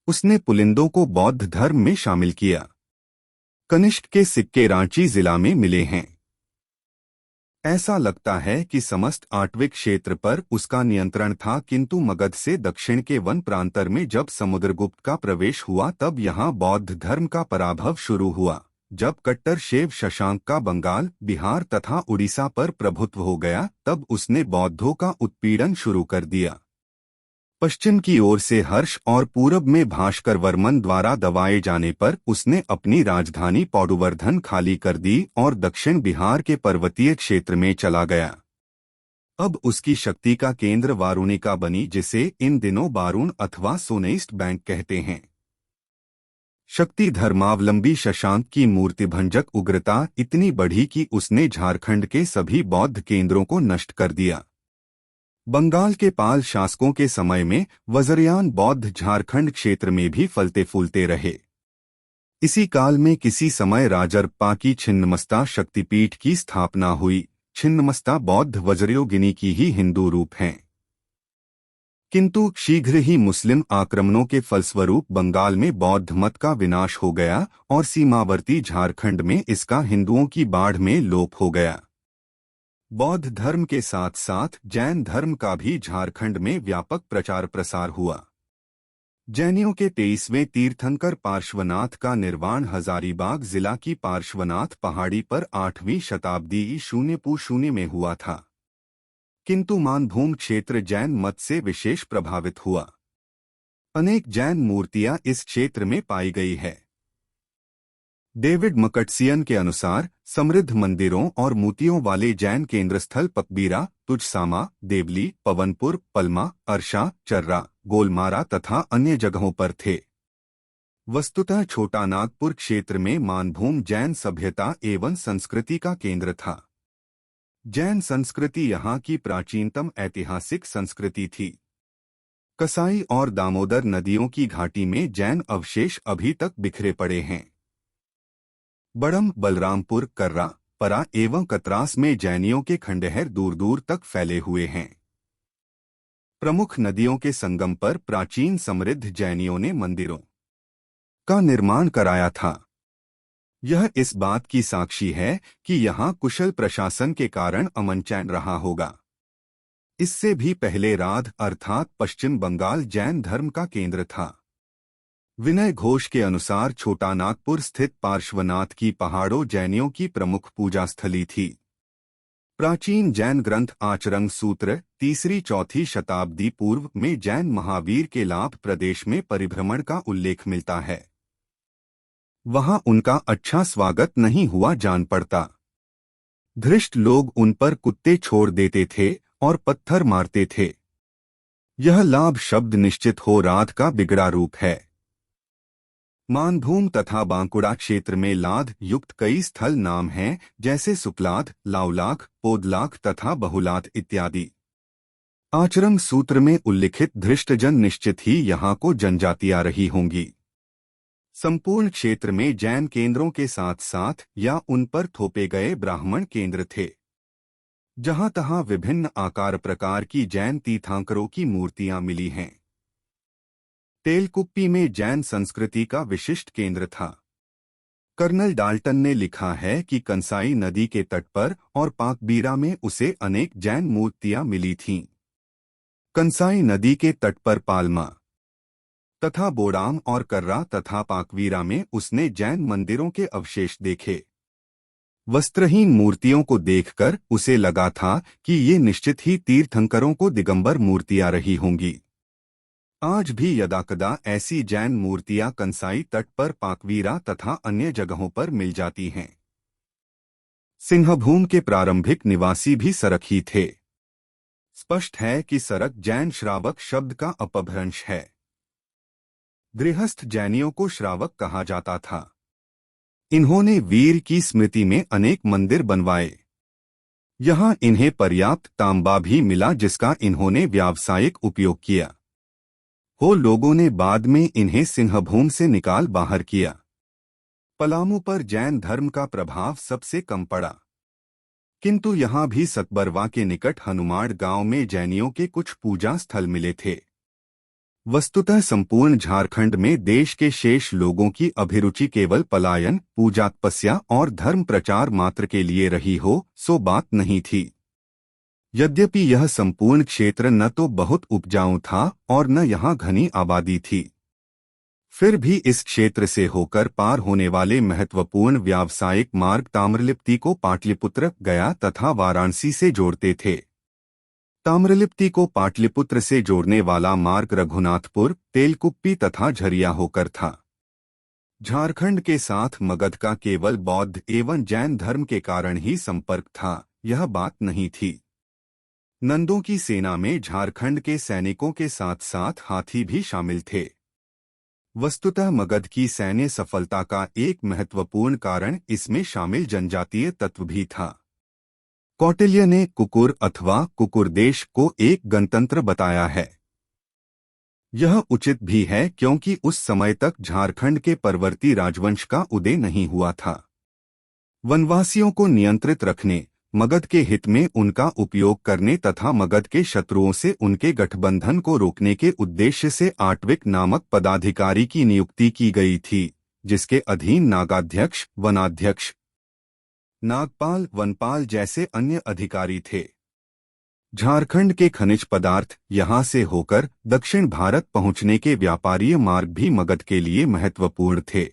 उसने पुलिंदों को बौद्ध धर्म में शामिल किया। कनिष्क के सिक्के रांची जिला में मिले हैं। ऐसा लगता है कि समस्त आटविक क्षेत्र पर उसका नियंत्रण था, किंतु मगध से दक्षिण के वन प्रांतर में जब समुद्रगुप्त का प्रवेश हुआ तब यहाँ बौद्ध धर्म का पराभव शुरू हुआ। जब कट्टर शैव शशांक का बंगाल, बिहार तथा उड़ीसा पर प्रभुत्व हो गया तब उसने बौद्धों का उत्पीड़न शुरू कर दिया। पश्चिम की ओर से हर्ष और पूरब में भास्कर वर्मन द्वारा दबाए जाने पर उसने अपनी राजधानी पौडुवर्धन खाली कर दी और दक्षिण बिहार के पर्वतीय क्षेत्र में चला गया। अब उसकी शक्ति का केंद्र वारुणिका बनी, जिसे इन दिनों बारून अथवा सोनेइस्ट बैंक कहते हैं। शक्ति धर्मावलंबी शशांक की मूर्तिभंजक उग्रता इतनी बढ़ी कि उसने झारखंड के सभी बौद्ध केंद्रों को नष्ट कर दिया। बंगाल के पाल शासकों के समय में वज्रयान बौद्ध झारखंड क्षेत्र में भी फलते फूलते रहे। इसी काल में किसी समय राजरप्पा की छिन्नमस्ता शक्तिपीठ की स्थापना हुई। छिन्नमस्ता बौद्ध वज्रयोगिनी की ही हिंदू रूप हैं। किंतु शीघ्र ही मुस्लिम आक्रमणों के फलस्वरूप बंगाल में बौद्ध मत का विनाश हो गया और सीमावर्ती झारखंड में इसका हिंदुओं की बाढ़ में लोप हो गया। बौद्ध धर्म के साथ साथ जैन धर्म का भी झारखंड में व्यापक प्रचार प्रसार हुआ। जैनियों के 23वें तीर्थंकर पार्श्वनाथ का निर्वाण हजारीबाग जिला की पार्श्वनाथ पहाड़ी पर 8वीं शताब्दी ईशून्य में हुआ था। किंतु मानभूम क्षेत्र जैन मत से विशेष प्रभावित हुआ। अनेक जैन मूर्तियां इस क्षेत्र में पाई गई है। डेविड मकटसियन के अनुसार समृद्ध मंदिरों और मूर्तियों वाले जैन केंद्रस्थल पकबीरा, तुझसामा, देवली, पवनपुर, पलमा, अरशा, चर्रा, गोलमारा तथा अन्य जगहों पर थे। वस्तुतः छोटा नागपुर क्षेत्र में मानभूम जैन सभ्यता एवं संस्कृति का केंद्र था। जैन संस्कृति यहाँ की प्राचीनतम ऐतिहासिक संस्कृति थी। कसाई और दामोदर नदियों की घाटी में जैन अवशेष अभी तक बिखरे पड़े हैं। बड़म, बलरामपुर, कर्रा, परा एवं कतरास में जैनियों के खंडहर दूर दूर तक फैले हुए हैं। प्रमुख नदियों के संगम पर प्राचीन समृद्ध जैनियों ने मंदिरों का निर्माण कराया था। यह इस बात की साक्षी है कि यहाँ कुशल प्रशासन के कारण अमन चैन रहा होगा। इससे भी पहले राध अर्थात पश्चिम बंगाल जैन धर्म का केंद्र था। विनय घोष के अनुसार छोटा नागपुर स्थित पार्श्वनाथ की पहाड़ों जैनियों की प्रमुख पूजा स्थली थी। प्राचीन जैन ग्रंथ आचरंग सूत्र 3री-4थी शताब्दी पूर्व में जैन महावीर के लाभ प्रदेश में परिभ्रमण का उल्लेख मिलता है। वहां उनका अच्छा स्वागत नहीं हुआ जान पड़ता। धृष्ट लोग उन पर कुत्ते छोड़ देते थे और पत्थर मारते थे। यह लाभ शब्द निश्चित हो राध का बिगड़ा रूप है। मानभूम तथा बांकुड़ा क्षेत्र में लाध युक्त कई स्थल नाम हैं, जैसे सुकलाध, लाउलाख, पोदलाख तथा बहुलाथ इत्यादि। आचरंग सूत्र में उल्लिखित धृष्टजन निश्चित ही यहाँ को जनजातियां रही होंगी। संपूर्ण क्षेत्र में जैन केंद्रों के साथ साथ या उन पर थोपे गए ब्राह्मण केंद्र थे। जहाँ तहाँ विभिन्न आकार प्रकार की जैन तीर्थंकरों की मूर्तियां मिली हैं। तेलकुप्पी में जैन संस्कृति का विशिष्ट केंद्र था। कर्नल डाल्टन ने लिखा है कि कंसाई नदी के तट पर और पाकबीरा में उसे अनेक जैन मूर्तियां मिली थीं। कंसाई नदी के तट पर पाल्मा तथा बोडाम और कर्रा तथा पाकवीरा में उसने जैन मंदिरों के अवशेष देखे। वस्त्रहीन मूर्तियों को देखकर उसे लगा था कि ये निश्चित ही तीर्थंकरों को दिगंबर मूर्तियां रही होंगी। आज भी यदाकदा ऐसी जैन मूर्तियां कंसाई तट पर पाकवीरा तथा अन्य जगहों पर मिल जाती हैं। सिंहभूम के प्रारंभिक निवासी भी सरक ही थे। स्पष्ट है कि सरक जैन श्रावक शब्द का अपभ्रंश है। गृहस्थ जैनियों को श्रावक कहा जाता था। इन्होंने वीर की स्मृति में अनेक मंदिर बनवाए। यहाँ इन्हें पर्याप्त तांबा भी मिला जिसका इन्होंने व्यावसायिक उपयोग किया। लोगों ने बाद में इन्हें सिंहभूम से निकाल बाहर किया। पलामू पर जैन धर्म का प्रभाव सबसे कम पड़ा, किंतु यहाँ भी सकबरवा के निकट हनुमाड़ गांव में जैनियों के कुछ पूजा स्थल मिले थे। वस्तुतः संपूर्ण झारखंड में देश के शेष लोगों की अभिरुचि केवल पलायन, पूजा तपस्या और धर्म प्रचार मात्र के लिए रही हो, सो बात नहीं थी। यद्यपि यह संपूर्ण क्षेत्र न तो बहुत उपजाऊ था और न यहाँ घनी आबादी थी, फिर भी इस क्षेत्र से होकर पार होने वाले महत्वपूर्ण व्यावसायिक मार्ग ताम्रलिप्ति को पाटलिपुत्र, गया तथा वाराणसी से जोड़ते थे। ताम्रलिप्ति को पाटलिपुत्र से जोड़ने वाला मार्ग रघुनाथपुर, तेलकुप्पी तथा झरिया होकर था। झारखंड के साथ मगध का केवल बौद्ध एवं जैन धर्म के कारण ही संपर्क था, यह बात नहीं थी। नंदों की सेना में झारखंड के सैनिकों के साथ साथ हाथी भी शामिल थे। वस्तुतः मगध की सैन्य सफलता का एक महत्वपूर्ण कारण इसमें शामिल जनजातीय तत्व भी था। कौटिल्य ने कुकुर अथवा कुकुरदेश को एक गणतंत्र बताया है। यह उचित भी है क्योंकि उस समय तक झारखंड के परवर्ती राजवंश का उदय नहीं हुआ था। वनवासियों को नियंत्रित रखने, मगध के हित में उनका उपयोग करने तथा मगध के शत्रुओं से उनके गठबंधन को रोकने के उद्देश्य से आट्विक नामक पदाधिकारी की नियुक्ति की गई थी, जिसके अधीन नागाध्यक्ष, वनाध्यक्ष, नागपाल, वनपाल जैसे अन्य अधिकारी थे। झारखंड के खनिज पदार्थ यहाँ से होकर दक्षिण भारत पहुँचने के व्यापारीय मार्ग भी मगध के लिए महत्वपूर्ण थे।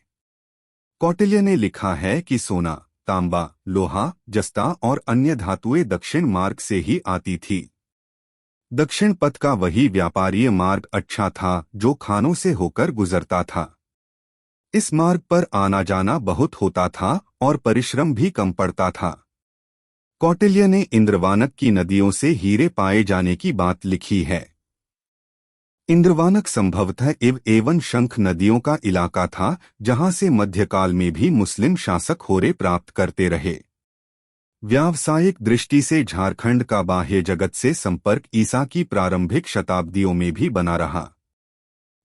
कौटिल्य ने लिखा है कि सोना, तांबा, लोहा, जस्ता और अन्य धातुएं दक्षिण मार्ग से ही आती थी। दक्षिण पथ का वही व्यापारीय मार्ग अच्छा था जो खानों से होकर गुजरता था। इस मार्ग पर आना जाना बहुत होता था और परिश्रम भी कम पड़ता था। कौटिल्य ने इंद्रवानक की नदियों से हीरे पाए जाने की बात लिखी है। इंद्रवानक संभवतः इव एवं शंख नदियों का इलाका था जहां से मध्यकाल में भी मुस्लिम शासक होरे प्राप्त करते रहे। व्यावसायिक दृष्टि से झारखंड का बाह्य जगत से संपर्क ईसा की प्रारंभिक शताब्दियों में भी बना रहा।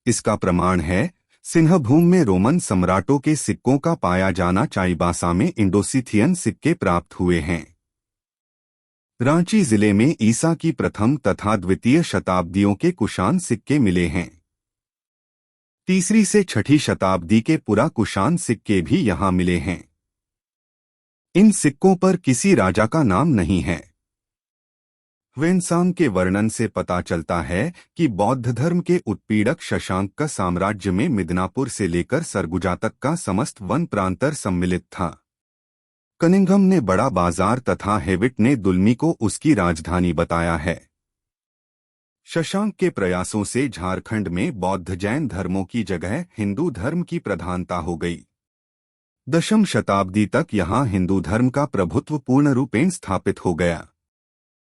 इसका प्रमाण है सिंहभूम में रोमन सम्राटों के सिक्कों का पाया जाना। चाईबासा में इंडोसिथियन सिक्के प्राप्त हुए हैं। रांची जिले में ईसा की प्रथम तथा द्वितीय शताब्दियों के कुषाण सिक्के मिले हैं। तीसरी से छठी शताब्दी के पुरा कुषाण सिक्के भी यहां मिले हैं। इन सिक्कों पर किसी राजा का नाम नहीं है। ह्वेनसांग के वर्णन से पता चलता है कि बौद्ध धर्म के उत्पीड़क शशांक का साम्राज्य में मिदनापुर से लेकर सरगुजा तक का समस्त वन प्रांतर सम्मिलित था। कनिंघम ने बड़ा बाजार तथा हेविट ने दुलमी को उसकी राजधानी बताया है। शशांक के प्रयासों से झारखंड में बौद्ध जैन धर्मों की जगह हिंदू धर्म की प्रधानता हो गई। दशम शताब्दी तक यहाँ हिंदू धर्म का प्रभुत्व पूर्ण रूपेण स्थापित हो गया।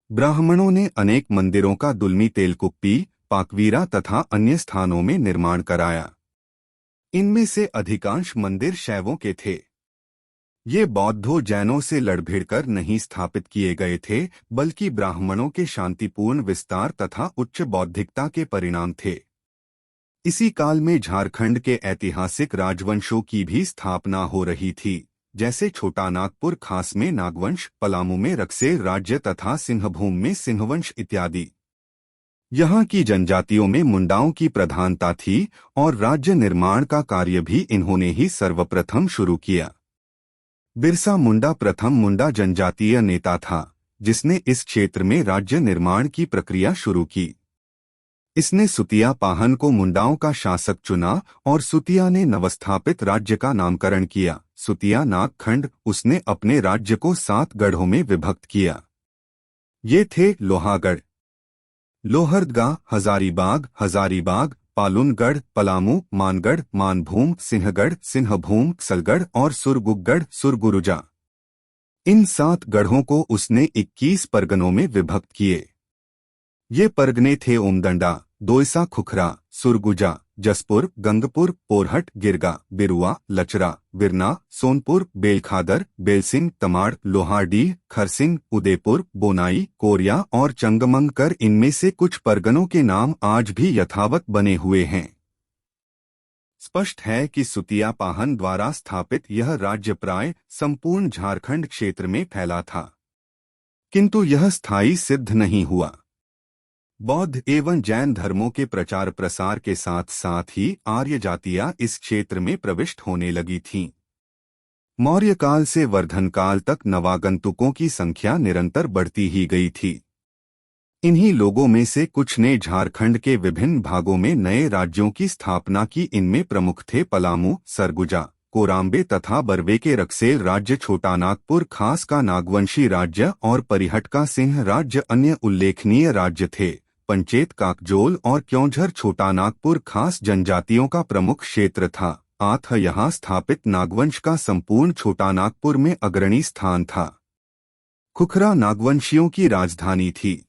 ब्राह्मणों ने अनेक मंदिरों का दुलमी, तेलकुप्पी, पाकवीरा तथा अन्य स्थानों में निर्माण कराया। इनमें से अधिकांश मंदिर शैवों के थे। ये बौद्धों जैनों से लड़भिड़कर नहीं स्थापित किए गए थे, बल्कि ब्राह्मणों के शांतिपूर्ण विस्तार तथा उच्च बौद्धिकता के परिणाम थे। इसी काल में झारखंड के ऐतिहासिक राजवंशों की भी स्थापना हो रही थी, जैसे छोटा नागपुर खास में नागवंश, पलामू में रक्सेर राज्य तथा सिंहभूम में सिंहवंश इत्यादि। यहाँ की जनजातियों में मुंडाओं की प्रधानता थी और राज्य निर्माण का कार्य भी इन्होंने ही सर्वप्रथम शुरू किया। बिरसा मुंडा प्रथम मुंडा जनजातीय नेता था जिसने इस क्षेत्र में राज्य निर्माण की प्रक्रिया शुरू की। इसने सुतिया पाहन को मुंडाओं का शासक चुना और सुतिया ने नवस्थापित राज्य का नामकरण किया सुतिया नाग खंड। उसने अपने राज्य को 7 गढ़ों में विभक्त किया। ये थे लोहागढ़, लोहरदगा, हजारीबाग, पालुनगढ़, पलामू, मानगढ़, मानभूम, सिंहगढ़, सिंहभूम, सलगढ़ और सुरगुरुजा। इन 7 गढ़ों को उसने 21 परगनों में विभक्त किए। ये परगने थे ओमदंडा, दोयसा, खुखरा, सुरगुजा, जसपुर, गंगपुर, पोरहट, गिरगा, बिरुआ, लचरा, बिरना, सोनपुर, बेलखादर, बेलसिंह, तमाड़, लोहारडीह, खरसिंग, उदयपुर, बोनाई, कोरिया और चंगमंगकर। इनमें से कुछ परगनों के नाम आज भी यथावत बने हुए हैं। स्पष्ट है कि सुतिया पाहन द्वारा स्थापित यह राज्य प्राय संपूर्ण झारखंड क्षेत्र में फैला था, किंतु यह स्थायी सिद्ध नहीं हुआ। बौद्ध एवं जैन धर्मों के प्रचार प्रसार के साथ साथ ही आर्य जातियां इस क्षेत्र में प्रविष्ट होने लगी थीं। मौर्य काल से वर्धन काल तक नवागंतुकों की संख्या निरंतर बढ़ती ही गई थी। इन्हीं लोगों में से कुछ ने झारखंड के विभिन्न भागों में नए राज्यों की स्थापना की। इनमें प्रमुख थे पलामू, सरगुजा, कोराम्बे तथा बरवे के रक्सेल राज्य, छोटा नागपुर खास का नागवंशी राज्य और परिहट का सिंह राज्य अन्य उल्लेखनीय राज्य थे। पंचेत, काकजोल और क्योंझर छोटा नागपुर खास जनजातियों का प्रमुख क्षेत्र था। यहाँ स्थापित नागवंश का संपूर्ण छोटा नागपुर में अग्रणी स्थान था। खुखरा नागवंशियों की राजधानी थी।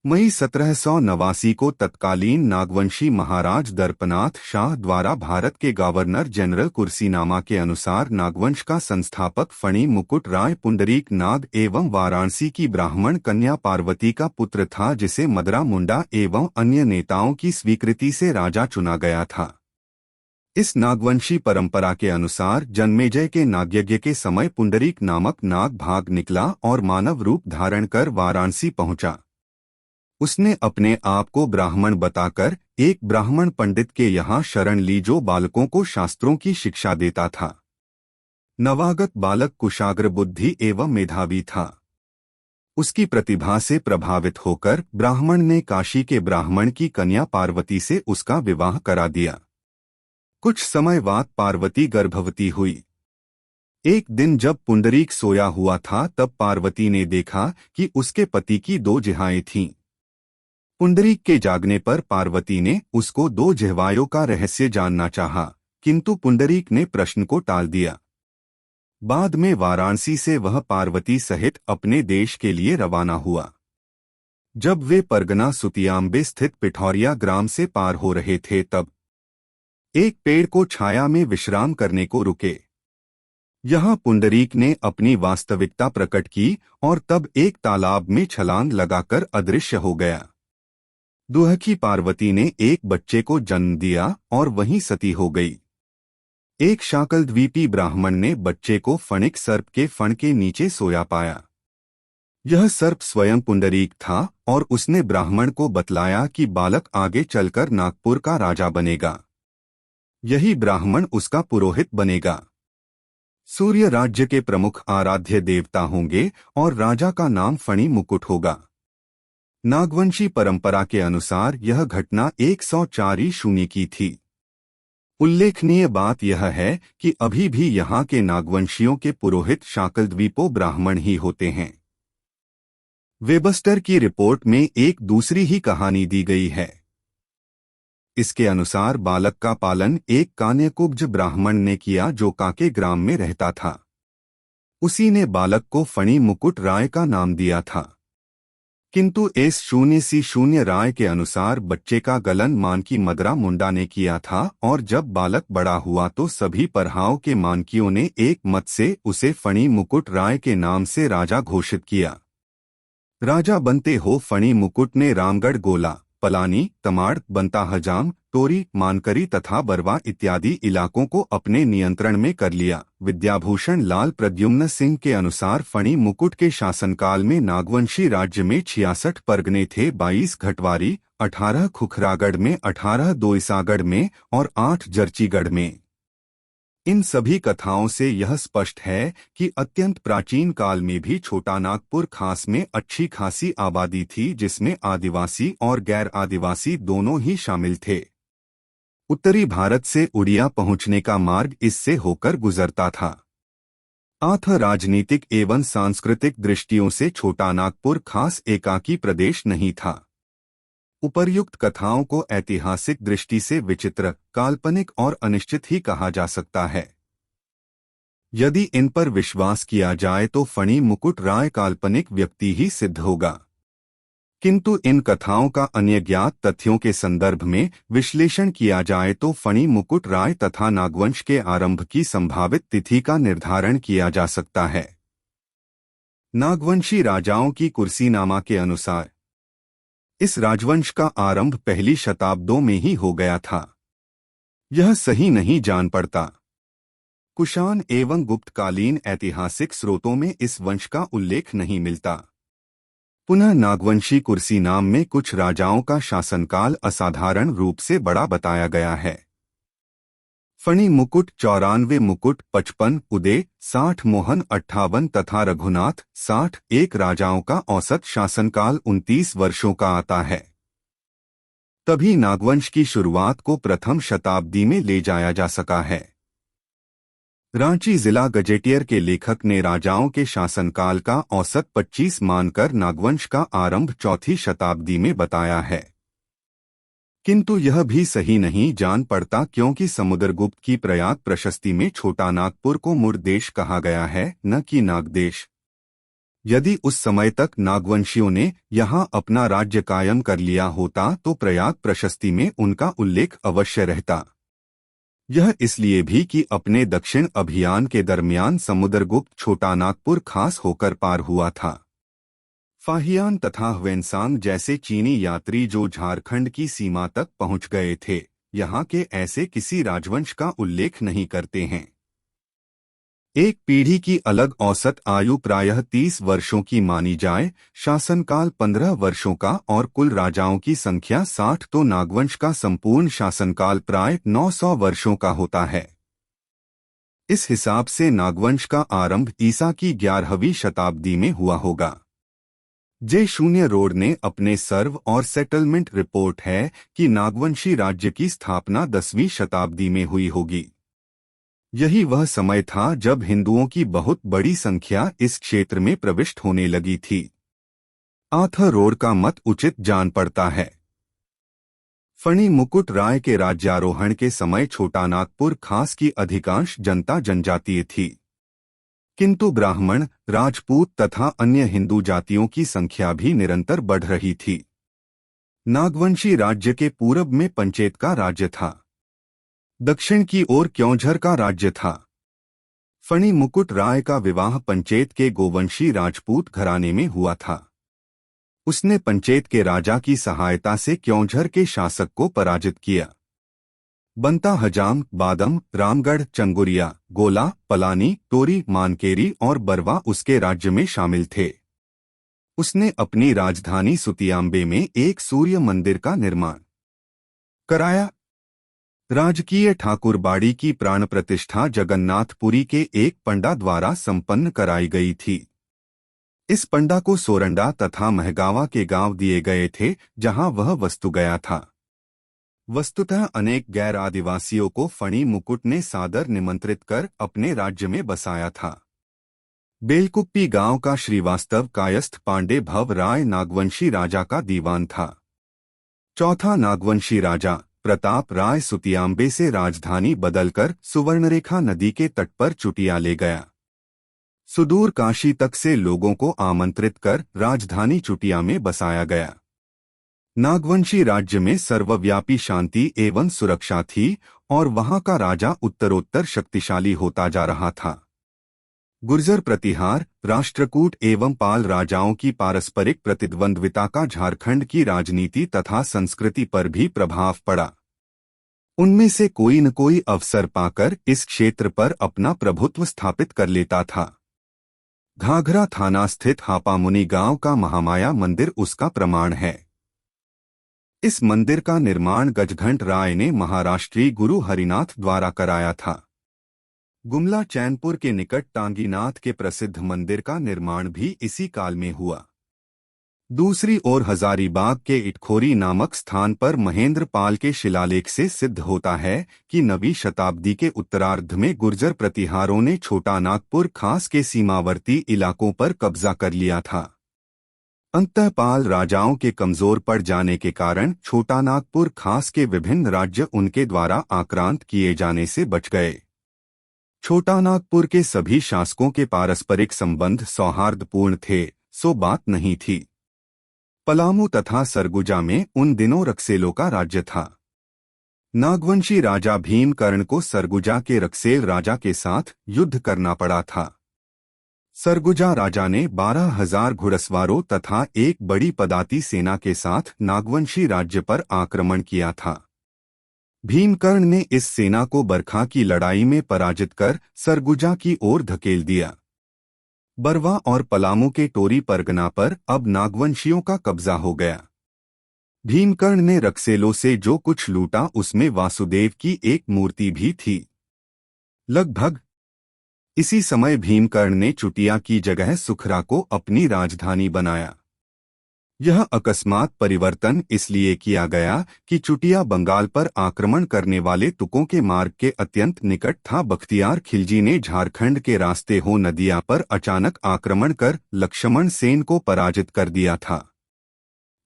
मई 1789 को तत्कालीन नागवंशी महाराज दर्पनाथ शाह द्वारा भारत के गवर्नर जनरल कुर्सीनामा के अनुसार नागवंश का संस्थापक फणी मुकुट राय पुंडरीक नाग एवं वाराणसी की ब्राह्मण कन्या पार्वती का पुत्र था, जिसे मदरा मुंडा एवं अन्य नेताओं की स्वीकृति से राजा चुना गया था। इस नागवंशी परंपरा के अनुसार जन्मेजय के नागयज्ञ के समय पुंडरीक नामक नाग भाग निकला और मानव रूप धारण कर वाराणसी पहुंचा। उसने अपने आप को ब्राह्मण बताकर एक ब्राह्मण पंडित के यहाँ शरण ली, जो बालकों को शास्त्रों की शिक्षा देता था। नवागत बालक कुशाग्र बुद्धि एवं मेधावी था। उसकी प्रतिभा से प्रभावित होकर ब्राह्मण ने काशी के ब्राह्मण की कन्या पार्वती से उसका विवाह करा दिया। कुछ समय बाद पार्वती गर्भवती हुई। एक दिन जब पुंडरीक सोया हुआ था तब पार्वती ने देखा कि उसके पति की 2 जिह्वाएं थीं। पुंडरीक के जागने पर पार्वती ने उसको 2 जिह्वाओं का रहस्य जानना चाहा, किंतु पुंडरीक ने प्रश्न को टाल दिया। बाद में वाराणसी से वह पार्वती सहित अपने देश के लिए रवाना हुआ। जब वे परगना सुतियाम्बे स्थित पिठौरिया ग्राम से पार हो रहे थे तब एक पेड़ को छाया में विश्राम करने को रुके। यहाँ पुंडरीक ने अपनी वास्तविकता प्रकट की और तब एक तालाब में छलांग लगाकर अदृश्य हो गया। दुहखी पार्वती ने एक बच्चे को जन्म दिया और वहीं सती हो गई। एक शाकलद्वीपी ब्राह्मण ने बच्चे को फणिक सर्प के फण के नीचे सोया पाया। यह सर्प स्वयं पुंडरीक था और उसने ब्राह्मण को बतलाया कि बालक आगे चलकर नागपुर का राजा बनेगा। यही ब्राह्मण उसका पुरोहित बनेगा। सूर्य राज्य के प्रमुख आराध्य देवता होंगे और राजा का नाम फणी मुकुट होगा। नागवंशी परंपरा के अनुसार यह घटना 104 शून्य की थी। उल्लेखनीय बात यह है कि अभी भी यहाँ के नागवंशियों के पुरोहित शाकलद्वीपो ब्राह्मण ही होते हैं। वेबस्टर की रिपोर्ट में एक दूसरी ही कहानी दी गई है। इसके अनुसार बालक का पालन एक कान्यकुब्ज ब्राह्मण ने किया जो काके ग्राम में रहता था। उसी ने बालक को फणी मुकुट राय का नाम दिया था, किंतु S0C0 राय के अनुसार बच्चे का गलन मानकी मदरा मुंडा ने किया था और जब बालक बड़ा हुआ तो सभी परहाओं के मानकियों ने एक मत से उसे फणी मुकुट राय के नाम से राजा घोषित किया। राजा बनते हो फणी मुकुट ने रामगढ़ गोला, पलानी, तमाड़, बंता हजाम, तोरी, मानकरी तथा बरवा इत्यादि इलाकों को अपने नियंत्रण में कर लिया। विद्याभूषण लाल प्रद्युम्न सिंह के अनुसार फणी मुकुट के शासनकाल में नागवंशी राज्य में 66 परगने थे, 22 घटवारी, 18 खुखरागढ़ में, 18 दोईसागढ़ में और 8 जर्चीगढ़ में। इन सभी कथाओं से यह स्पष्ट है कि अत्यंत प्राचीन काल में भी छोटा नागपुर खास में अच्छी खासी आबादी थी, जिसमें आदिवासी और गैर आदिवासी दोनों ही शामिल थे। उत्तरी भारत से उड़िया पहुंचने का मार्ग इससे होकर गुजरता था। अतः राजनीतिक एवं सांस्कृतिक दृष्टियों से छोटा नागपुर खास एकाकी प्रदेश नहीं था। उपर्युक्त कथाओं को ऐतिहासिक दृष्टि से विचित्र, काल्पनिक और अनिश्चित ही कहा जा सकता है। यदि इन पर विश्वास किया जाए तो फणी मुकुट राय काल्पनिक व्यक्ति ही सिद्ध होगा, किंतु इन कथाओं का अन्य ज्ञात तथ्यों के संदर्भ में विश्लेषण किया जाए तो फणी मुकुट राय तथा नागवंश के आरंभ की संभावित तिथि का निर्धारण किया जा सकता है। नागवंशी राजाओं की कुर्सीनामा के अनुसार इस राजवंश का आरंभ पहली शताब्दों में ही हो गया था। यह सही नहीं जान पड़ता। कुषाण एवं गुप्तकालीन ऐतिहासिक स्रोतों में इस वंश का उल्लेख नहीं मिलता। पुनः नागवंशी कुर्सी नाम में कुछ राजाओं का शासनकाल असाधारण रूप से बड़ा बताया गया है। फणी मुकुट 94 मुकुट 55 उदय 60 मोहन 58 तथा रघुनाथ 60 एक राजाओं का औसत शासनकाल 29 वर्षों का आता है। तभी नागवंश की शुरुआत को प्रथम शताब्दी में ले जाया जा सका है। रांची जिला गजेटियर के लेखक ने राजाओं के शासनकाल का औसत 25 मानकर नागवंश का आरंभ चौथी शताब्दी में बताया है, किंतु यह भी सही नहीं जान पड़ता, क्योंकि समुद्रगुप्त की प्रयाग प्रशस्ति में छोटा नागपुर को मुर्देश कहा गया है, न कि नागदेश। यदि उस समय तक नागवंशियों ने यहाँ अपना राज्य कायम कर लिया होता तो प्रयाग प्रशस्ति में उनका उल्लेख अवश्य रहता। यह इसलिए भी कि अपने दक्षिण अभियान के दरमियान समुद्रगुप्त छोटा नागपुर खास होकर पार हुआ था। फाहियान तथा ह्वेनसांग जैसे चीनी यात्री जो झारखंड की सीमा तक पहुंच गए थे, यहाँ के ऐसे किसी राजवंश का उल्लेख नहीं करते हैं। एक पीढ़ी की अलग औसत आयु प्रायः 30 वर्षों की मानी जाए, शासनकाल 15 वर्षों का और कुल राजाओं की संख्या 60, तो नागवंश का संपूर्ण शासनकाल प्राय 900 वर्षों का होता है। इस हिसाब से नागवंश का आरंभ ईसा की 11वीं शताब्दी में हुआ होगा। जे0 रोड ने अपने सर्व और सेटलमेंट रिपोर्ट है कि नागवंशी राज्य की स्थापना 10वीं शताब्दी में हुई होगी। यही वह समय था जब हिंदुओं की बहुत बड़ी संख्या इस क्षेत्र में प्रविष्ट होने लगी थी। अतः रोड का मत उचित जान पड़ता है। फणी मुकुट राय के राज्यारोहण के समय छोटा नागपुर खास की अधिकांश जनता जनजातीय थी, किंतु ब्राह्मण, राजपूत तथा अन्य हिंदू जातियों की संख्या भी निरंतर बढ़ रही थी। नागवंशी राज्य के पूरब में पंचेत का राज्य था, दक्षिण की ओर क्योंझर का राज्य था। फणी मुकुट राय का विवाह पंचेत के गोवंशी राजपूत घराने में हुआ था। उसने पंचेत के राजा की सहायता से क्योंझर के शासक को पराजित किया। बंता हजाम, बादम, रामगढ़, चंगुरिया, गोला, पलानी, तोरी, मानकेरी और बरवा उसके राज्य में शामिल थे। उसने अपनी राजधानी सुतियाम्बे में एक सूर्य मंदिर का निर्माण कराया। राजकीय ठाकुरबाड़ी की प्राण प्रतिष्ठा जगन्नाथपुरी के एक पंडा द्वारा संपन्न कराई गई थी। इस पंडा को सोरंडा तथा महगावा के गांव दिए गए थे, जहां वह वस्तु गया था। वस्तुतः अनेक गैर आदिवासियों को फणी मुकुट ने सादर निमंत्रित कर अपने राज्य में बसाया था। बेलकुप्पी गांव का श्रीवास्तव कायस्थ पांडे भव राय नागवंशी राजा का दीवान था। चौथा नागवंशी राजा प्रताप राय सुतियाम्बे से राजधानी बदलकर सुवर्णरेखा नदी के तट पर चुटिया ले गया। सुदूर काशी तक से लोगों को आमंत्रित कर राजधानी चुटिया में बसाया गया। नागवंशी राज्य में सर्वव्यापी शांति एवं सुरक्षा थी और वहां का राजा उत्तरोत्तर शक्तिशाली होता जा रहा था। गुर्जर प्रतिहार, राष्ट्रकूट एवं पाल राजाओं की पारस्परिक प्रतिद्वंद्विता का झारखंड की राजनीति तथा संस्कृति पर भी प्रभाव पड़ा। उनमें से कोई न कोई अवसर पाकर इस क्षेत्र पर अपना प्रभुत्व स्थापित कर लेता था। घाघरा थाना स्थित हापामुनि गांव का महामाया मंदिर उसका प्रमाण है। इस मंदिर का निर्माण गजघंट राय ने महाराष्ट्रीय गुरु हरिनाथ द्वारा कराया था। गुमला चैनपुर के निकट टांगीनाथ के प्रसिद्ध मंदिर का निर्माण भी इसी काल में हुआ। दूसरी ओर हजारीबाग के इटखोरी नामक स्थान पर महेंद्र पाल के शिलालेख से सिद्ध होता है कि 9वीं शताब्दी के उत्तरार्ध में गुर्जर प्रतिहारों ने छोटा नागपुर खास के सीमावर्ती इलाकों पर कब्जा कर लिया था। अंततः पाल राजाओं के कमजोर पड़ जाने के कारण छोटा नागपुर खास के विभिन्न राज्य उनके द्वारा आक्रांत किए जाने से बच गए। छोटा नागपुर के सभी शासकों के पारस्परिक संबंध सौहार्दपूर्ण थे, सो बात नहीं थी। पलामू तथा सरगुजा में उन दिनों रक्सेलों का राज्य था। नागवंशी राजा भीमकर्ण को सरगुजा के रक्सेल राजा के साथ युद्ध करना पड़ा था। सरगुजा राजा ने 12,000 घुड़सवारों तथा एक बड़ी पदाती सेना के साथ नागवंशी राज्य पर आक्रमण किया था। भीमकर्ण ने इस सेना को बरखा की लड़ाई में पराजित कर सरगुजा की ओर धकेल दिया। बरवा और पलामू के टोरी परगना पर अब नागवंशियों का कब्जा हो गया। भीमकर्ण ने रक्सेलों से जो कुछ लूटा उसमें वासुदेव की एक मूर्ति भी थी। लगभग इसी समय भीमकर्ण ने चुटिया की जगह सुखरा को अपनी राजधानी बनाया। यह अकस्मात परिवर्तन इसलिए किया गया कि चुटिया बंगाल पर आक्रमण करने वाले तुकों के मार्ग के अत्यंत निकट था। बख्तियार खिलजी ने झारखंड के रास्ते हो नदिया पर अचानक आक्रमण कर लक्ष्मण सेन को पराजित कर दिया था।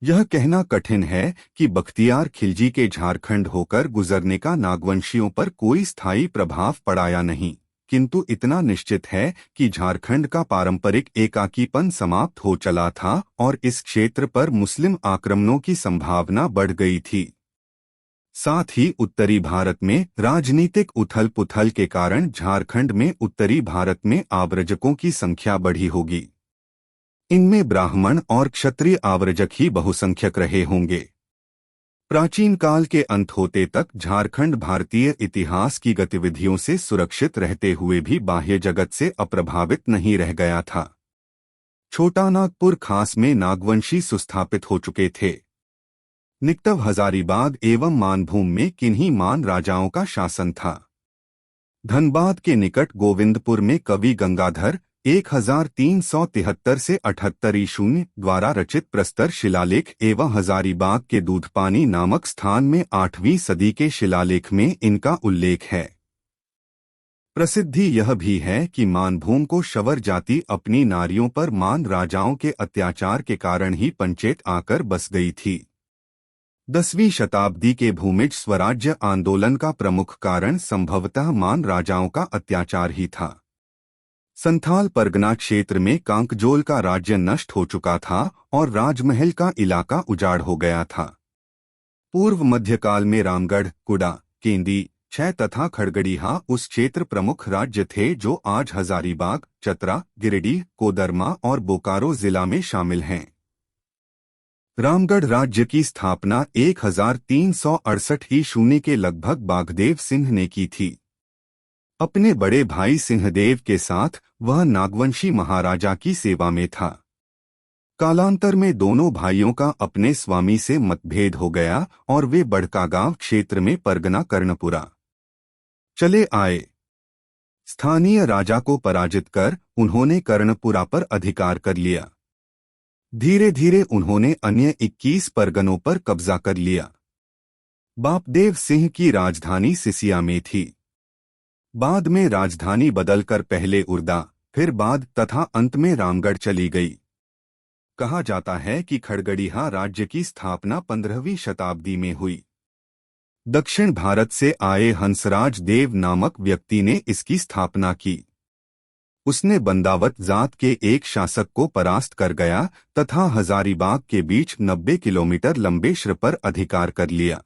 यह कहना कठिन है कि बख्तियार खिलजी के झारखंड होकर गुजरने का नागवंशियों पर कोई स्थायी प्रभाव पड़ा या नहीं, किंतु इतना निश्चित है कि झारखंड का पारंपरिक एकाकीपन समाप्त हो चला था और इस क्षेत्र पर मुस्लिम आक्रमणों की संभावना बढ़ गई थी। साथ ही उत्तरी भारत में राजनीतिक उथल-पुथल के कारण झारखंड में उत्तरी भारत में आव्रजकों की संख्या बढ़ी होगी। इनमें ब्राह्मण और क्षत्रिय आव्रजक ही बहुसंख्यक रहे होंगे। प्राचीन काल के अंत होते तक झारखंड भारतीय इतिहास की गतिविधियों से सुरक्षित रहते हुए भी बाह्य जगत से अप्रभावित नहीं रह गया था। छोटा नागपुर खास में नागवंशी सुस्थापित हो चुके थे। निकटव हजारीबाग एवं मानभूम में किन्हीं मान राजाओं का शासन था। धनबाद के निकट गोविंदपुर में कवि गंगाधर 1373 से 78 ईशून्य द्वारा रचित प्रस्तर शिलालेख एवं हजारीबाग के दूधपानी नामक स्थान में 8वीं सदी के शिलालेख में इनका उल्लेख है। प्रसिद्धि यह भी है कि मानभूम को शवर जाति अपनी नारियों पर मान राजाओं के अत्याचार के कारण ही पंचेत आकर बस गई थी। 10वीं शताब्दी के भूमिज स्वराज्य आंदोलन का प्रमुख कारण संभवतः मान राजाओं का अत्याचार ही था। संथाल परगना क्षेत्र में कांकजोल का राज्य नष्ट हो चुका था और राजमहल का इलाका उजाड़ हो गया था। पूर्व मध्यकाल में रामगढ़, कुडा, केंदी, छह तथा खड़गड़िया उस क्षेत्र प्रमुख राज्य थे जो आज हजारीबाग, चतरा, गिरिडीह, कोदरमा और बोकारो जिला में शामिल हैं। रामगढ़ राज्य की स्थापना 1368 ईशून्य के लगभग बाघदेव सिंह ने की थी। अपने बड़े भाई सिंहदेव के साथ वह नागवंशी महाराजा की सेवा में था। कालांतर में दोनों भाइयों का अपने स्वामी से मतभेद हो गया और वे बड़कागांव क्षेत्र में परगना कर्णपुरा चले आए। स्थानीय राजा को पराजित कर उन्होंने कर्णपुरा पर अधिकार कर लिया। धीरे धीरे उन्होंने अन्य 21 परगनों पर कब्जा कर लिया। बापदेव सिंह की राजधानी सिसिया में थी। बाद में राजधानी बदलकर पहले उर्दा, फिर बाद तथा अंत में रामगढ़ चली गई। कहा जाता है कि खड़गड़िया राज्य की स्थापना 15वीं शताब्दी में हुई। दक्षिण भारत से आए हंसराज देव नामक व्यक्ति ने इसकी स्थापना की। उसने बंदावत जात के एक शासक को परास्त कर गया तथा हजारीबाग के बीच 90 किलोमीटर लंबे क्षेत्र पर अधिकार कर लिया।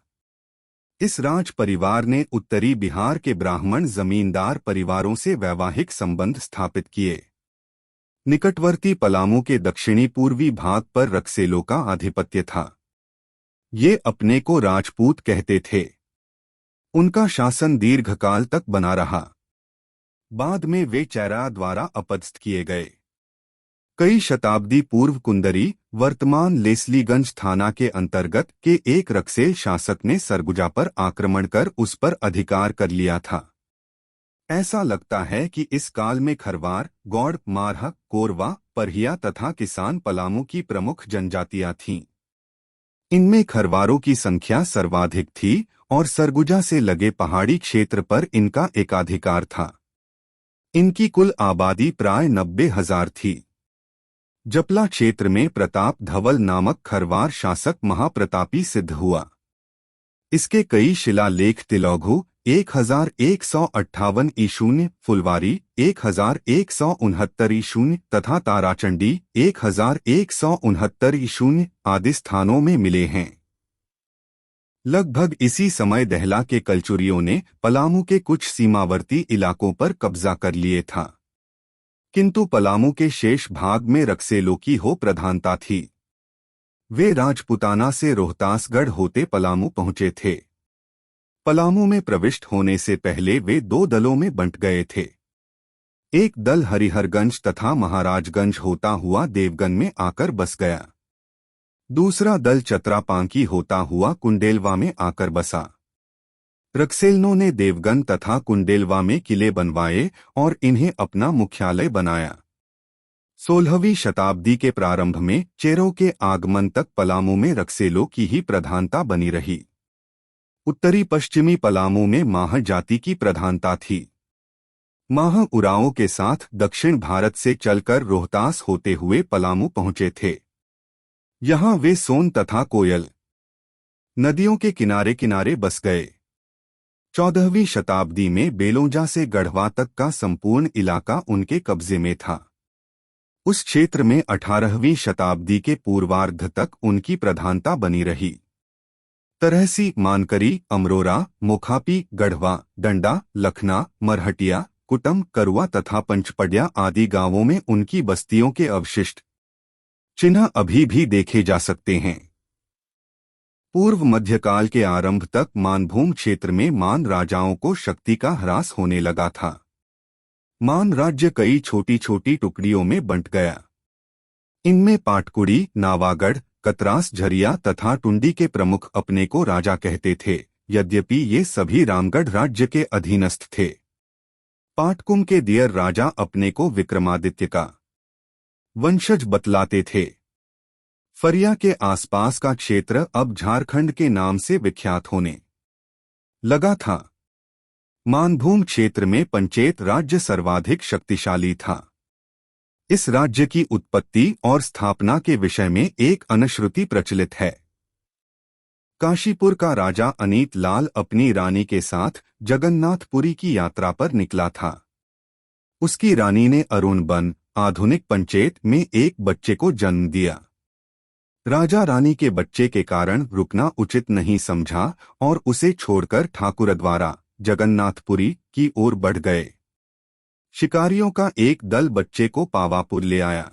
इस राज परिवार ने उत्तरी बिहार के ब्राह्मण जमींदार परिवारों से वैवाहिक संबंध स्थापित किए। निकटवर्ती पलामू के दक्षिणी पूर्वी भाग पर रक्सेलों का आधिपत्य था। ये अपने को राजपूत कहते थे। उनका शासन दीर्घकाल तक बना रहा। बाद में वे चेरा द्वारा अपदस्थ किए गए। कई शताब्दी पूर्व कुंदरी, वर्तमान लेस्लीगंज थाना के अंतर्गत के एक रक्सेल शासक ने सरगुजा पर आक्रमण कर उस पर अधिकार कर लिया था। ऐसा लगता है कि इस काल में खरवार, गौड़, मारह, कोरवा, परहिया तथा किसान पलामू की प्रमुख जनजातियां थीं। इनमें खरवारों की संख्या सर्वाधिक थी और सरगुजा से लगे पहाड़ी क्षेत्र पर इनका एकाधिकार था। इनकी कुल आबादी प्राय 90,000 थी। जपला क्षेत्र में प्रताप धवल नामक खरवार शासक महाप्रतापी सिद्ध हुआ। इसके कई शिलालेख तिलौघु 1158 ईशून्य, फुलवारी 1169 ईशून्य तथा ताराचंडी 1169 ईशून्य आदि स्थानों में मिले हैं। लगभग इसी समय दहला के कलचुरियों ने पलामू के कुछ सीमावर्ती इलाकों पर कब्जा कर लिए था, किंतु पलामू के शेष भाग में रक्सेलों की हो प्रधानता थी। वे राजपुताना से रोहतासगढ़ होते पलामू पहुंचे थे। पलामू में प्रविष्ट होने से पहले वे 2 दलों में बंट गए थे। एक दल हरिहरगंज तथा महाराजगंज होता हुआ देवगन में आकर बस गया। दूसरा दल चतरापांकी होता हुआ कुंडेलवा में आकर बसा। रक्सेलों ने देवगन तथा कुंडेलवा में किले बनवाए और इन्हें अपना मुख्यालय बनाया। 16वीं शताब्दी के प्रारंभ में चेरों के आगमन तक पलामू में रक्सेलों की ही प्रधानता बनी रही। उत्तरी पश्चिमी पलामू में माह जाति की प्रधानता थी। माह उराओं के साथ दक्षिण भारत से चलकर रोहतास होते हुए पलामू पहुंचे थे। यहाँ वे सोन तथा कोयल नदियों के किनारे किनारे बस गए। 14वीं शताब्दी में बेलोजा से गढ़वा तक का संपूर्ण इलाका उनके कब्जे में था। उस क्षेत्र में 18वीं शताब्दी के पूर्वार्ध तक उनकी प्रधानता बनी रही। तरहसी, मानकरी, अमरोरा, मोखापी, गढ़वा, डंडा, लखना, मरहटिया, कुटम, करुआ तथा पंचपड़िया आदि गांवों में उनकी बस्तियों के अवशिष्ट चिन्ह अभी भी देखे जा सकते हैं। पूर्व मध्यकाल के आरंभ तक मानभूम क्षेत्र में मान राजाओं को शक्ति का ह्रास होने लगा था। मान राज्य कई छोटी छोटी टुकड़ियों में बंट गया। इनमें पाटकुड़ी, नावागढ़, कतरास, झरिया तथा टुंडी के प्रमुख अपने को राजा कहते थे, यद्यपि ये सभी रामगढ़ राज्य के अधीनस्थ थे। पाटकुम के दियर राजा अपने को विक्रमादित्य का वंशज बतलाते थे। फरिया के आसपास का क्षेत्र अब झारखंड के नाम से विख्यात होने लगा था। मानभूम क्षेत्र में पंचेत राज्य सर्वाधिक शक्तिशाली था। इस राज्य की उत्पत्ति और स्थापना के विषय में एक अनुश्रुति प्रचलित है। काशीपुर का राजा अनीत लाल अपनी रानी के साथ जगन्नाथपुरी की यात्रा पर निकला था। उसकी रानी ने अरुण बन, आधुनिक पंचेत में एक बच्चे को जन्म दिया। राजा रानी के बच्चे के कारण रुकना उचित नहीं समझा और उसे छोड़कर ठाकुरद्वारा जगन्नाथपुरी की ओर बढ़ गए। शिकारियों का एक दल बच्चे को पावापुर ले आया।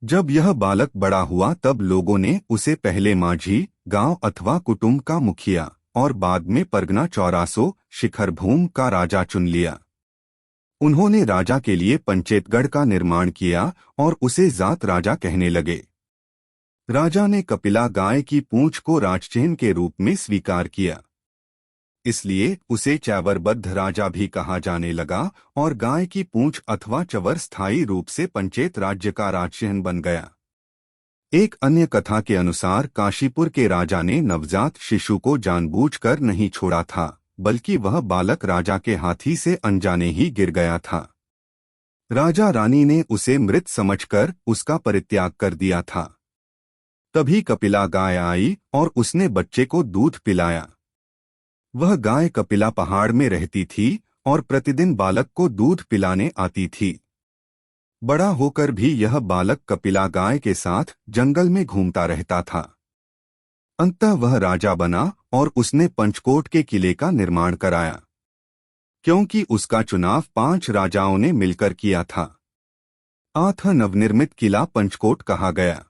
जब यह बालक बड़ा हुआ तब लोगों ने उसे पहले माझी, गांव अथवा कुटुंब का मुखिया और बाद में परगना चौरासो शिखरभूम का राजा चुन लिया। उन्होंने राजा के लिए पंचेतगढ़ का निर्माण किया और उसे जात राजा कहने लगे। राजा ने कपिला गाय की पूंछ को राजचिह्न के रूप में स्वीकार किया, इसलिए उसे चैवरबद्ध राजा भी कहा जाने लगा और गाय की पूंछ अथवा चवर स्थायी रूप से पंचेत राज्य का राजचिह्न बन गया। एक अन्य कथा के अनुसार काशीपुर के राजा ने नवजात शिशु को जानबूझकर नहीं छोड़ा था, बल्कि वह बालक राजा के हाथी से अनजाने ही गिर गया था। राजा रानी ने उसे मृत समझकर उसका परित्याग कर दिया था। तभी कपिला गाय आई और उसने बच्चे को दूध पिलाया। वह गाय कपिला पहाड़ में रहती थी और प्रतिदिन बालक को दूध पिलाने आती थी। बड़ा होकर भी यह बालक कपिला गाय के साथ जंगल में घूमता रहता था। अंततः वह राजा बना और उसने पंचकोट के किले का निर्माण कराया, क्योंकि उसका चुनाव 5 राजाओं ने मिलकर किया था। आठ नवनिर्मित किला पंचकोट कहा गया।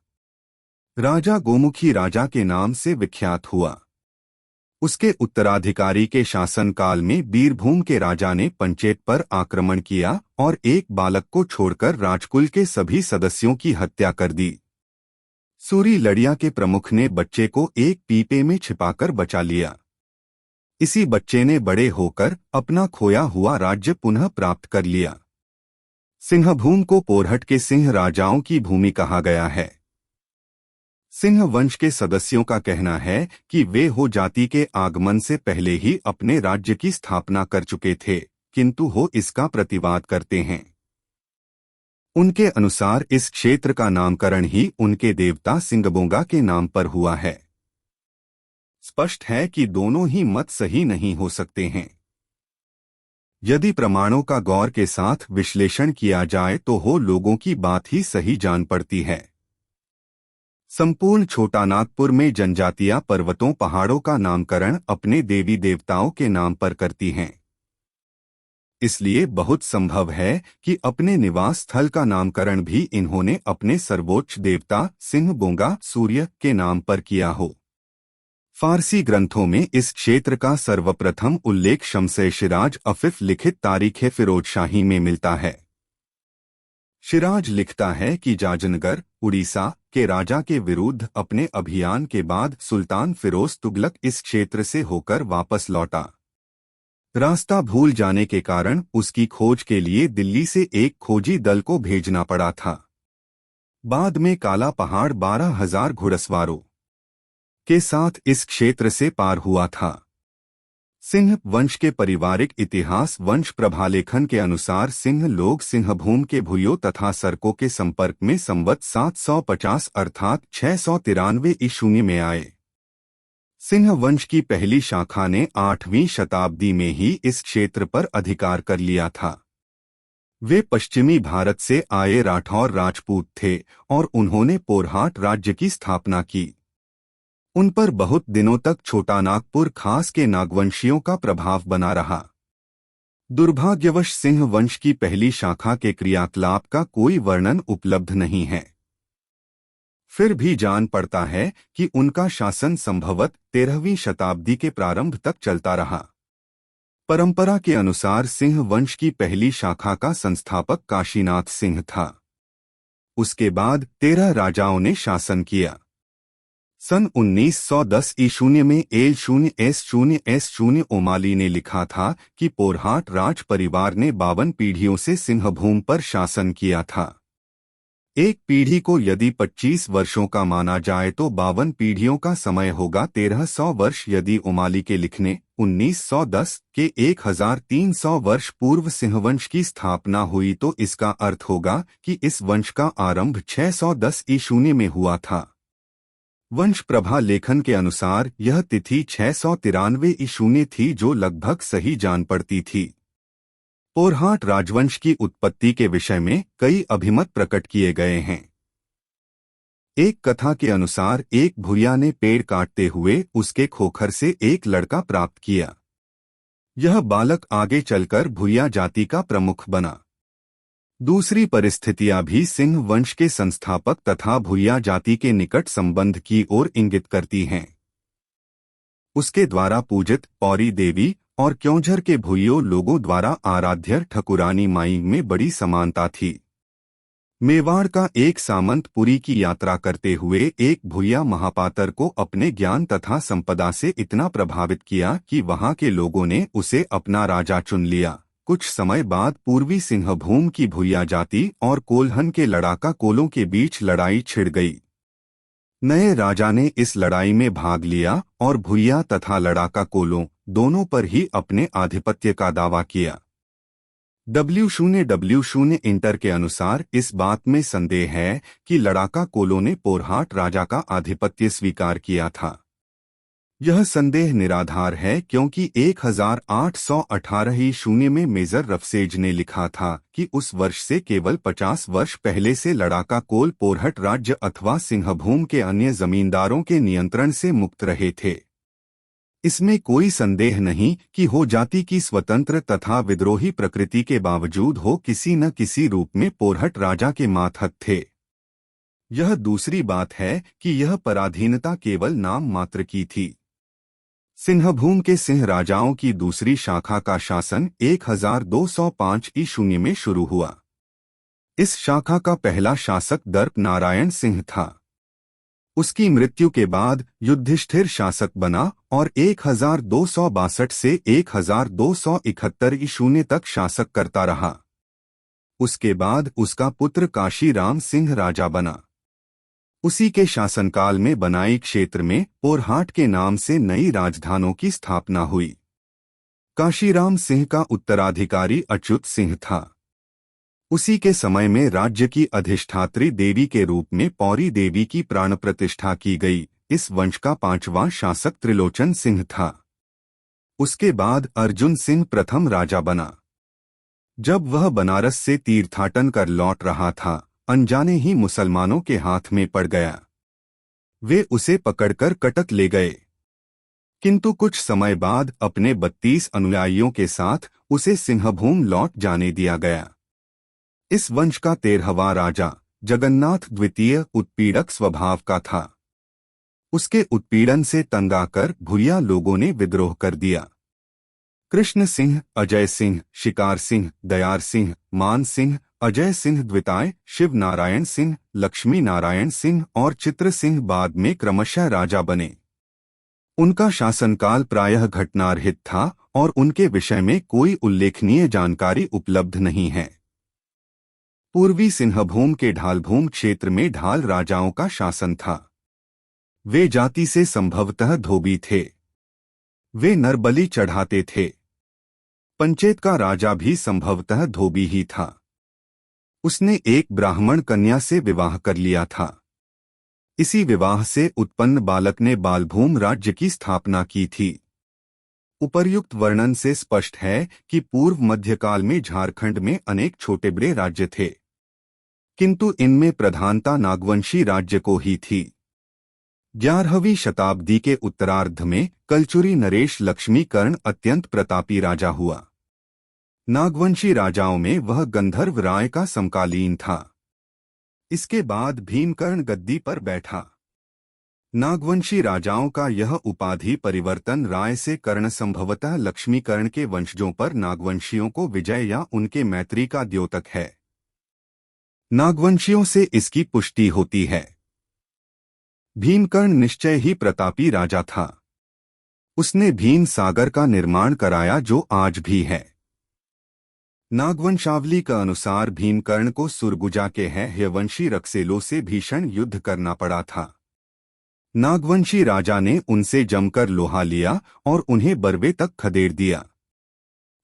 राजा गोमुखी राजा के नाम से विख्यात हुआ। उसके उत्तराधिकारी के शासनकाल में बीरभूम के राजा ने पंचेत पर आक्रमण किया और एक बालक को छोड़कर राजकुल के सभी सदस्यों की हत्या कर दी। सूरी लड़िया के प्रमुख ने बच्चे को एक पीपे में छिपाकर बचा लिया। इसी बच्चे ने बड़े होकर अपना खोया हुआ राज्य पुनः प्राप्त कर लिया। सिंहभूम को पोरहट के सिंह राजाओं की भूमि कहा गया है। सिंह वंश के सदस्यों का कहना है कि वे हो जाति के आगमन से पहले ही अपने राज्य की स्थापना कर चुके थे, किंतु हो इसका प्रतिवाद करते हैं। उनके अनुसार इस क्षेत्र का नामकरण ही उनके देवता सिंगबोंगा के नाम पर हुआ है। स्पष्ट है कि दोनों ही मत सही नहीं हो सकते हैं। यदि प्रमाणों का गौर के साथ विश्लेषण किया जाए तो हो लोगों की बात ही सही जान पड़ती है। संपूर्ण छोटा नागपुर में जनजातियां पर्वतों पहाड़ों का नामकरण अपने देवी देवताओं के नाम पर करती हैं। इसलिए बहुत संभव है कि अपने निवास स्थल का नामकरण भी इन्होंने अपने सर्वोच्च देवता सिंहबोंगा सूर्य के नाम पर किया हो। फारसी ग्रंथों में इस क्षेत्र का सर्वप्रथम उल्लेख शम्स-ए शिराज अफिफ लिखित तारीख़ फिरोजशाही में मिलता है। शिराज लिखता है कि जाजनगर, उड़ीसा के राजा के विरुद्ध अपने अभियान के बाद सुल्तान फिरोज तुगलक इस क्षेत्र से होकर वापस लौटा। रास्ता भूल जाने के कारण उसकी खोज के लिए दिल्ली से एक खोजी दल को भेजना पड़ा था। बाद में काला पहाड़ 12,000 घुड़सवारों के साथ इस क्षेत्र से पार हुआ था। सिंह वंश के पारिवारिक इतिहास वंश प्रभालेखन के अनुसार सिंह लोग सिंहभूम के भूयों तथा सरकों के संपर्क में संवत 750 अर्थात 693 ईशून्य में आए। सिंह वंश की पहली शाखा ने 8वीं शताब्दी में ही इस क्षेत्र पर अधिकार कर लिया था। वे पश्चिमी भारत से आए राठौर राजपूत थे और उन्होंने पोरहाट राज्य की स्थापना की। उन पर बहुत दिनों तक छोटा नागपुर खास के नागवंशियों का प्रभाव बना रहा। दुर्भाग्यवश सिंह वंश की पहली शाखा के क्रियाकलाप का कोई वर्णन उपलब्ध नहीं है। फिर भी जान पड़ता है कि उनका शासन संभवत 13वीं शताब्दी के प्रारंभ तक चलता रहा। परंपरा के अनुसार सिंह वंश की पहली शाखा का संस्थापक काशीनाथ सिंह था। उसके बाद 13 राजाओं ने शासन किया। सन 1910 ईशून्य में L0S0S0 ओमाली ने लिखा था कि पोरहाट राज परिवार ने 52 पीढ़ियों से सिंहभूम पर शासन किया था। एक पीढ़ी को यदि 25 वर्षों का माना जाए तो 52 पीढ़ियों का समय होगा 1300 वर्ष। यदि ओमाली के लिखने 1910 के 1300 वर्ष पूर्व सिंहवंश की स्थापना हुई तो इसका अर्थ होगा कि इस वंश का आरंभ 610 ईशून्य में हुआ था। वंश प्रभा लेखन के अनुसार यह तिथि 693 ईशून्य थी, जो लगभग सही जान पड़ती थी। पोरहाट राजवंश की उत्पत्ति के विषय में कई अभिमत प्रकट किए गए हैं। एक कथा के अनुसार एक भुरिया ने पेड़ काटते हुए उसके खोखर से एक लड़का प्राप्त किया। यह बालक आगे चलकर भुरिया जाति का प्रमुख बना। दूसरी परिस्थितियां भी सिंह वंश के संस्थापक तथा भुरिया जाति के निकट संबंध की ओर इंगित करती हैं। उसके द्वारा पूजित पौरी देवी और क्योंझर के भुइयों लोगों द्वारा आराध्य ठकुरानी माई में बड़ी समानता थी। मेवाड़ का एक सामंत पुरी की यात्रा करते हुए एक भुइया महापातर को अपने ज्ञान तथा संपदा से इतना प्रभावित किया कि वहां के लोगों ने उसे अपना राजा चुन लिया। कुछ समय बाद पूर्वी सिंहभूम की भुइया जाति और कोल्हन के लड़ाका कोलों के बीच लड़ाई छिड़ गई। नए राजा ने इस लड़ाई में भाग लिया और भुइया तथा लड़ाका कोलों दोनों पर ही अपने आधिपत्य का दावा किया। W0W0 इंटर के अनुसार इस बात में संदेह है कि लड़ाका कोलों ने पोरहाट राजा का आधिपत्य स्वीकार किया था। यह संदेह निराधार है क्योंकि 1818 ईशून्य में मेजर रफसेज ने लिखा था कि उस वर्ष से केवल 50 वर्ष पहले से लड़ाका कोल पोरहट राज्य अथवा सिंहभूम के अन्य जमींदारों के नियंत्रण से मुक्त रहे थे। इसमें कोई संदेह नहीं कि हो जाति की स्वतंत्र तथा विद्रोही प्रकृति के बावजूद हो किसी न किसी रूप में पोरहट राजा के मातहत थे। यह दूसरी बात है कि यह पराधीनता केवल नाम मात्र की थी। सिंहभूम के सिंह राजाओं की दूसरी शाखा का शासन 1205 ईस्वी में शुरू हुआ। इस शाखा का पहला शासक दर्प नारायण सिंह था। उसकी मृत्यु के बाद युधिष्ठिर शासक बना और 1262 से 1271 ईस्वी तक शासक करता रहा। उसके बाद उसका पुत्र काशीराम सिंह राजा बना। उसी के शासनकाल में बनाई क्षेत्र में पोरहाट के नाम से नई राजधानों की स्थापना हुई। काशीराम सिंह का उत्तराधिकारी अच्युत सिंह था। उसी के समय में राज्य की अधिष्ठात्री देवी के रूप में पौरी देवी की प्राण प्रतिष्ठा की गई। इस वंश का पांचवां शासक त्रिलोचन सिंह था। उसके बाद अर्जुन सिंह प्रथम राजा बना। जब वह बनारस से तीर्थाटन कर लौट रहा था, अनजाने ही मुसलमानों के हाथ में पड़ गया। वे उसे पकड़कर कटक ले गए, किंतु कुछ समय बाद अपने 32 अनुयायियों के साथ उसे सिंहभूम लौट जाने दिया गया। इस वंश का 13वां राजा जगन्नाथ द्वितीय उत्पीड़क स्वभाव का था। उसके उत्पीड़न से तंग आकर भुरिया लोगों ने विद्रोह कर दिया। कृष्ण सिंह, अजय सिंह, शिकार सिंह, दयार सिंह, मान सिंह, अजय सिंह द्विताय, शिव नारायण सिंह, लक्ष्मी नारायण सिंह और चित्र सिंह बाद में क्रमशः राजा बने। उनका शासनकाल प्रायः घटनारहित था और उनके विषय में कोई उल्लेखनीय जानकारी उपलब्ध नहीं है। पूर्वी सिंहभूम के ढालभूम क्षेत्र में ढाल राजाओं का शासन था। वे जाति से संभवतः धोबी थे। वे नरबलि चढ़ाते थे। पंचेत का राजा भी संभवतः धोबी ही था। उसने एक ब्राह्मण कन्या से विवाह कर लिया था। इसी विवाह से उत्पन्न बालक ने बालभूम राज्य की स्थापना की थी। उपर्युक्त वर्णन से स्पष्ट है कि पूर्व मध्यकाल में झारखंड में अनेक छोटे बड़े राज्य थे, किंतु इनमें प्रधानता नागवंशी राज्य को ही थी। 11वीं शताब्दी के उत्तरार्ध में कलचुरी नरेश लक्ष्मीकर्ण अत्यंत प्रतापी राजा हुआ। नागवंशी राजाओं में वह गंधर्व राय का समकालीन था। इसके बाद भीमकर्ण गद्दी पर बैठा। नागवंशी राजाओं का यह उपाधि परिवर्तन राय से कर्ण संभवतः लक्ष्मीकर्ण के वंशजों पर नागवंशियों को विजय या उनके मैत्री का द्योतक है। नागवंशियों से इसकी पुष्टि होती है। भीमकर्ण निश्चय ही प्रतापी राजा था। उसने भीम सागर का निर्माण कराया जो आज भी है। नागवंशावली का अनुसार भीमकर्ण को सुरगुजा के हयवंशी रक्सेलों से भीषण युद्ध करना पड़ा था। नागवंशी राजा ने उनसे जमकर लोहा लिया और उन्हें बरवे तक खदेड़ दिया।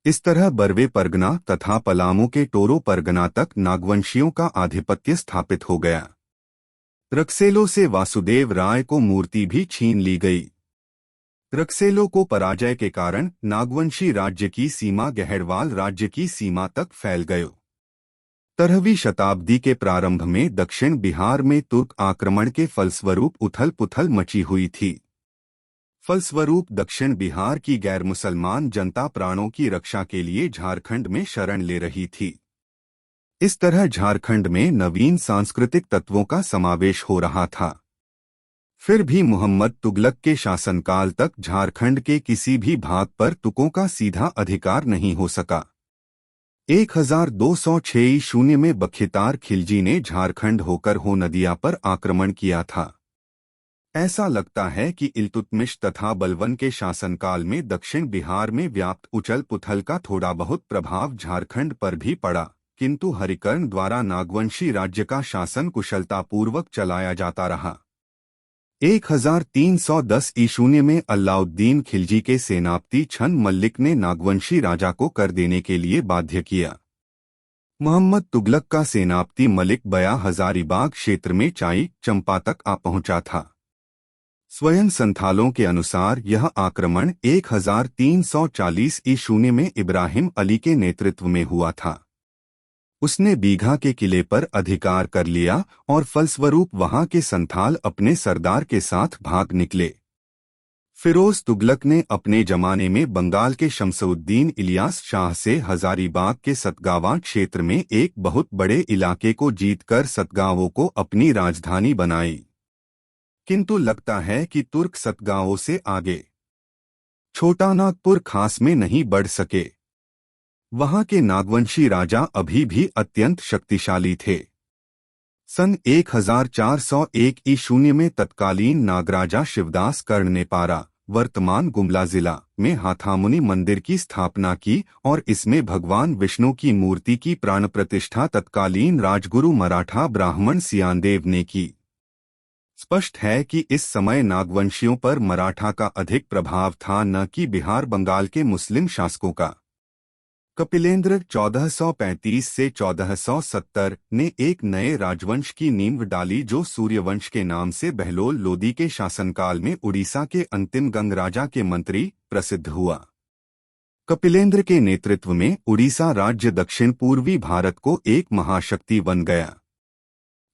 इस तरह बरवे परगना तथा पलामू के टोरो परगना तक नागवंशियों का आधिपत्य स्थापित हो गया। रक्सेलों से वासुदेव राय को मूर्ति भी छीन ली गई। रक्सेलों को पराजय के कारण नागवंशी राज्य की सीमा गहड़वाल राज्य की सीमा तक फैल गई। 13वीं शताब्दी के प्रारंभ में दक्षिण बिहार में तुर्क आक्रमण के फलस्वरूप उथल पुथल मची हुई थी। फलस्वरूप दक्षिण बिहार की गैर मुसलमान जनता प्राणों की रक्षा के लिए झारखंड में शरण ले रही थी। इस तरह झारखंड में नवीन सांस्कृतिक तत्वों का समावेश हो रहा था। फिर भी मोहम्मद तुगलक के शासनकाल तक झारखंड के किसी भी भाग पर तुकों का सीधा अधिकार नहीं हो सका। 1206 ईस्वी में बख्तियार खिलजी ने झारखंड होकर हो नदिया पर आक्रमण किया था। ऐसा लगता है कि इल्तुतमिश तथा बलवन के शासनकाल में दक्षिण बिहार में व्याप्त उछल पुथल का थोड़ा बहुत प्रभाव झारखंड पर भी पड़ा, किंतु हरिकर्ण द्वारा नागवंशी राज्य का शासन कुशलतापूर्वक चलाया जाता रहा। 1310 ईस्वी में अलाउद्दीन खिलजी के सेनापति छन मल्लिक ने नागवंशी राजा को कर देने के लिए बाध्य किया। मोहम्मद तुगलक का सेनापति मलिक बया हजारीबाग क्षेत्र में चाई चंपा तक आ पहुंचा था। स्वयं संथालों के अनुसार यह आक्रमण 1340 ईस्वी में इब्राहिम अली के नेतृत्व में हुआ था। उसने बीघा के किले पर अधिकार कर लिया और फलस्वरूप वहां के संथाल अपने सरदार के साथ भाग निकले। फिरोज तुगलक ने अपने जमाने में बंगाल के शमसुद्दीन इलियास शाह से हजारीबाग के सतगावा क्षेत्र में एक बहुत बड़े इलाके को जीतकर सतगावों को अपनी राजधानी बनाई। किंतु लगता है कि तुर्क सतगावों से आगे छोटा नागपुर खास में नहीं बढ़ सके। वहां के नागवंशी राजा अभी भी अत्यंत शक्तिशाली थे। सन 1401 ईशून्य में तत्कालीन नागराजा शिवदास कर्ण ने पारा, वर्तमान गुमला जिला में हाथामुनि मंदिर की स्थापना की और इसमें भगवान विष्णु की मूर्ति की प्राण प्रतिष्ठा तत्कालीन राजगुरु मराठा ब्राह्मण सियानदेव ने की। स्पष्ट है कि इस समय नागवंशियों पर मराठा का अधिक प्रभाव था, न कि बिहार बंगाल के मुस्लिम शासकों का। कपिलेंद्र 1435 से 1470 ने एक नए राजवंश की नींव डाली जो सूर्यवंश के नाम से बहलोल लोदी के शासनकाल में उड़ीसा के अंतिम गंग राजा के मंत्री प्रसिद्ध हुआ। कपिलेंद्र के नेतृत्व में उड़ीसा राज्य दक्षिण पूर्वी भारत को एक महाशक्ति बन गया।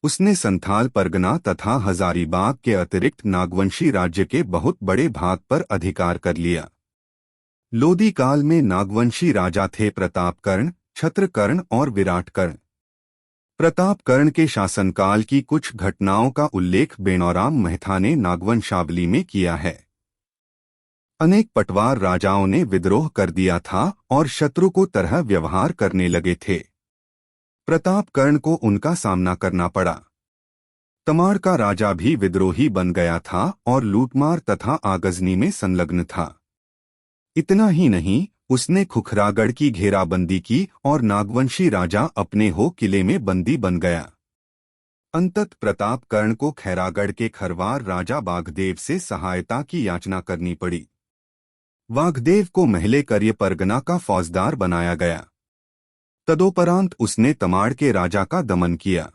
उसने संथाल परगना तथा हजारीबाग के अतिरिक्त नागवंशी राज्य के बहुत बड़े भाग पर अधिकार कर लिया। लोदी काल में नागवंशी राजा थे प्रतापकर्ण, छत्रकर्ण और विराटकर्ण। प्रतापकर्ण के शासनकाल की कुछ घटनाओं का उल्लेख बेनौराम मेहता ने नागवंशावली में किया है। अनेक पटवार राजाओं ने विद्रोह कर दिया था और शत्रु को तरह व्यवहार करने लगे थे। प्रतापकर्ण को उनका सामना करना पड़ा। तमाड़ का राजा भी विद्रोही बन गया था और लूटमार तथा आगजनी में संलग्न था। इतना ही नहीं, उसने खुखरागढ़ की घेराबंदी की और नागवंशी राजा अपने हो किले में बंदी बन गया। अंतत प्रतापकर्ण को खैरागढ़ के खरवार राजा वाघदेव से सहायता की याचना करनी पड़ी। वाघदेव को महले कर्य परगना का फौजदार बनाया गया। तदोपरांत उसने तमाड़ के राजा का दमन किया।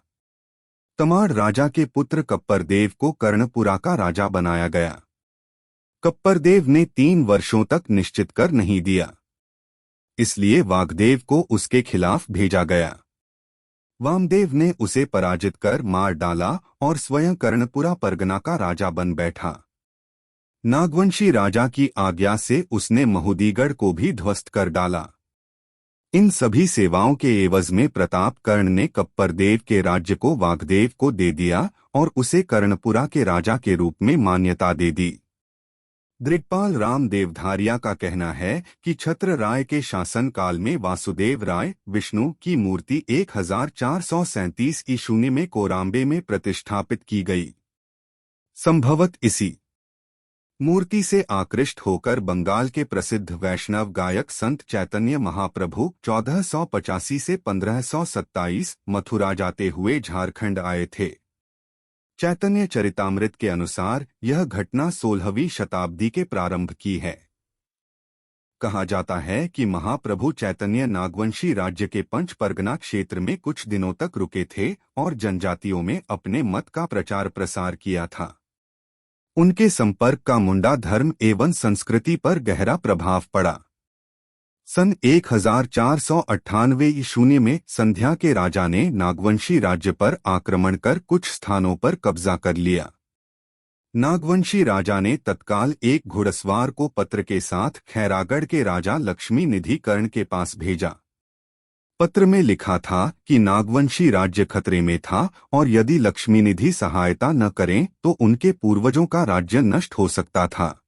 तमाड़ राजा के पुत्र कप्परदेव को कर्णपुरा का राजा बनाया गया। कप्परदेव ने 3 वर्षों तक निश्चित कर नहीं दिया, इसलिए वाघदेव को उसके खिलाफ भेजा गया। वामदेव ने उसे पराजित कर मार डाला और स्वयं कर्णपुरा परगना का राजा बन बैठा। नागवंशी राजा की आज्ञा से उसने महुदीगढ़ को भी ध्वस्त कर डाला। इन सभी सेवाओं के एवज में प्रतापकर्ण ने कप्परदेव के राज्य को वाघदेव को दे दिया और उसे कर्णपुरा के राजा के रूप में मान्यता दे दी। दृक्पाल राम देवधारिया का कहना है कि छत्र राय के शासन काल में वासुदेव राय विष्णु की मूर्ति 1437 ईशून्य में कोराम्बे में प्रतिष्ठापित की गई। संभवत इसी मूर्ति से आकृष्ट होकर बंगाल के प्रसिद्ध वैष्णव गायक संत चैतन्य महाप्रभु 1485 से 1527 मथुरा जाते हुए झारखंड आए थे। चैतन्य चरितामृत के अनुसार यह घटना 16वीं शताब्दी के प्रारंभ की है। कहा जाता है कि महाप्रभु चैतन्य नागवंशी राज्य के पंच परगना क्षेत्र में कुछ दिनों तक रुके थे और जनजातियों में अपने मत का प्रचार प्रसार किया था। उनके संपर्क का मुंडा धर्म एवं संस्कृति पर गहरा प्रभाव पड़ा। सन 1498 ईशून्य में संध्या के राजा ने नागवंशी राज्य पर आक्रमण कर कुछ स्थानों पर कब्जा कर लिया। नागवंशी राजा ने तत्काल एक घुड़सवार को पत्र के साथ खैरागढ़ के राजा लक्ष्मी निधि कर्ण के पास भेजा। पत्र में लिखा था कि नागवंशी राज्य खतरे में था और यदि लक्ष्मी निधि सहायता न करें तो उनके पूर्वजों का राज्य नष्ट हो सकता था।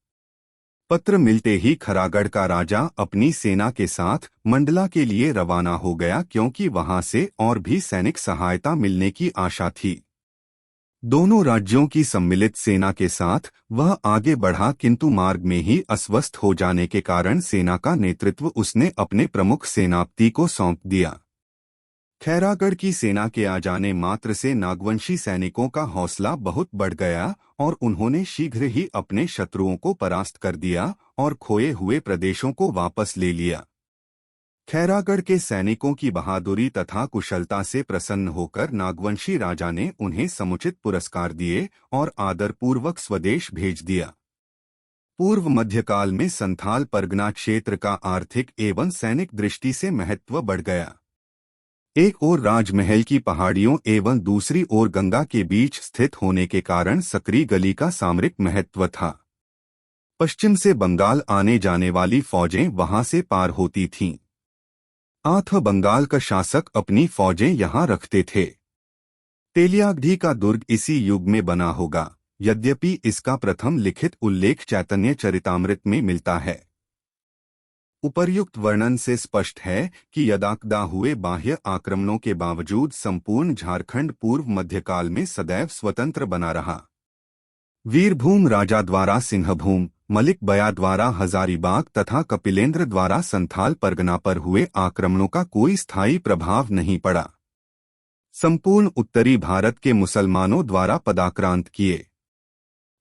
पत्र मिलते ही खरागढ़ का राजा अपनी सेना के साथ मंडला के लिए रवाना हो गया, क्योंकि वहां से और भी सैनिक सहायता मिलने की आशा थी। दोनों राज्यों की सम्मिलित सेना के साथ वह आगे बढ़ा, किंतु मार्ग में ही अस्वस्थ हो जाने के कारण सेना का नेतृत्व उसने अपने प्रमुख सेनापति को सौंप दिया। खैरागढ़ की सेना के आ जाने मात्र से नागवंशी सैनिकों का हौसला बहुत बढ़ गया और उन्होंने शीघ्र ही अपने शत्रुओं को परास्त कर दिया और खोए हुए प्रदेशों को वापस ले लिया। खैरागढ़ के सैनिकों की बहादुरी तथा कुशलता से प्रसन्न होकर नागवंशी राजा ने उन्हें समुचित पुरस्कार दिए और आदरपूर्वक स्वदेश भेज दिया। पूर्व मध्यकाल में संथाल परगना क्षेत्र का आर्थिक एवं सैनिक दृष्टि से महत्व बढ़ गया। एक ओर राजमहल की पहाड़ियों एवं दूसरी ओर गंगा के बीच स्थित होने के कारण सकरी गली का सामरिक महत्व था। पश्चिम से बंगाल आने जाने वाली फौजें वहां से पार होती थीं। आठ बंगाल का शासक अपनी फौजें यहां रखते थे। तेलियागढ़ी का दुर्ग इसी युग में बना होगा, यद्यपि इसका प्रथम लिखित उल्लेख चैतन्य चरितामृत में मिलता है। उपर्युक्त वर्णन से स्पष्ट है कि यदाकदा हुए बाह्य आक्रमणों के बावजूद संपूर्ण झारखंड पूर्व मध्यकाल में सदैव स्वतंत्र बना रहा। वीरभूम राजा द्वारा सिंहभूम, मलिक बया द्वारा हजारीबाग तथा कपिलेंद्र द्वारा संथाल परगना पर हुए आक्रमणों का कोई स्थायी प्रभाव नहीं पड़ा। संपूर्ण उत्तरी भारत के मुसलमानों द्वारा पदाक्रांत किए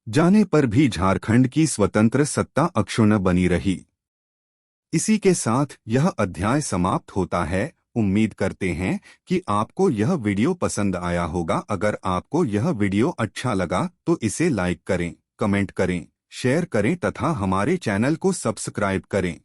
जाने पर भी झारखंड की स्वतंत्र सत्ता अक्षुण्ण बनी रही। इसी के साथ यह अध्याय समाप्त होता है। उम्मीद करते हैं कि आपको यह वीडियो पसंद आया होगा। अगर आपको यह वीडियो अच्छा लगा तो इसे लाइक करें, कमेंट करें, शेयर करें तथा हमारे चैनल को सब्सक्राइब करें।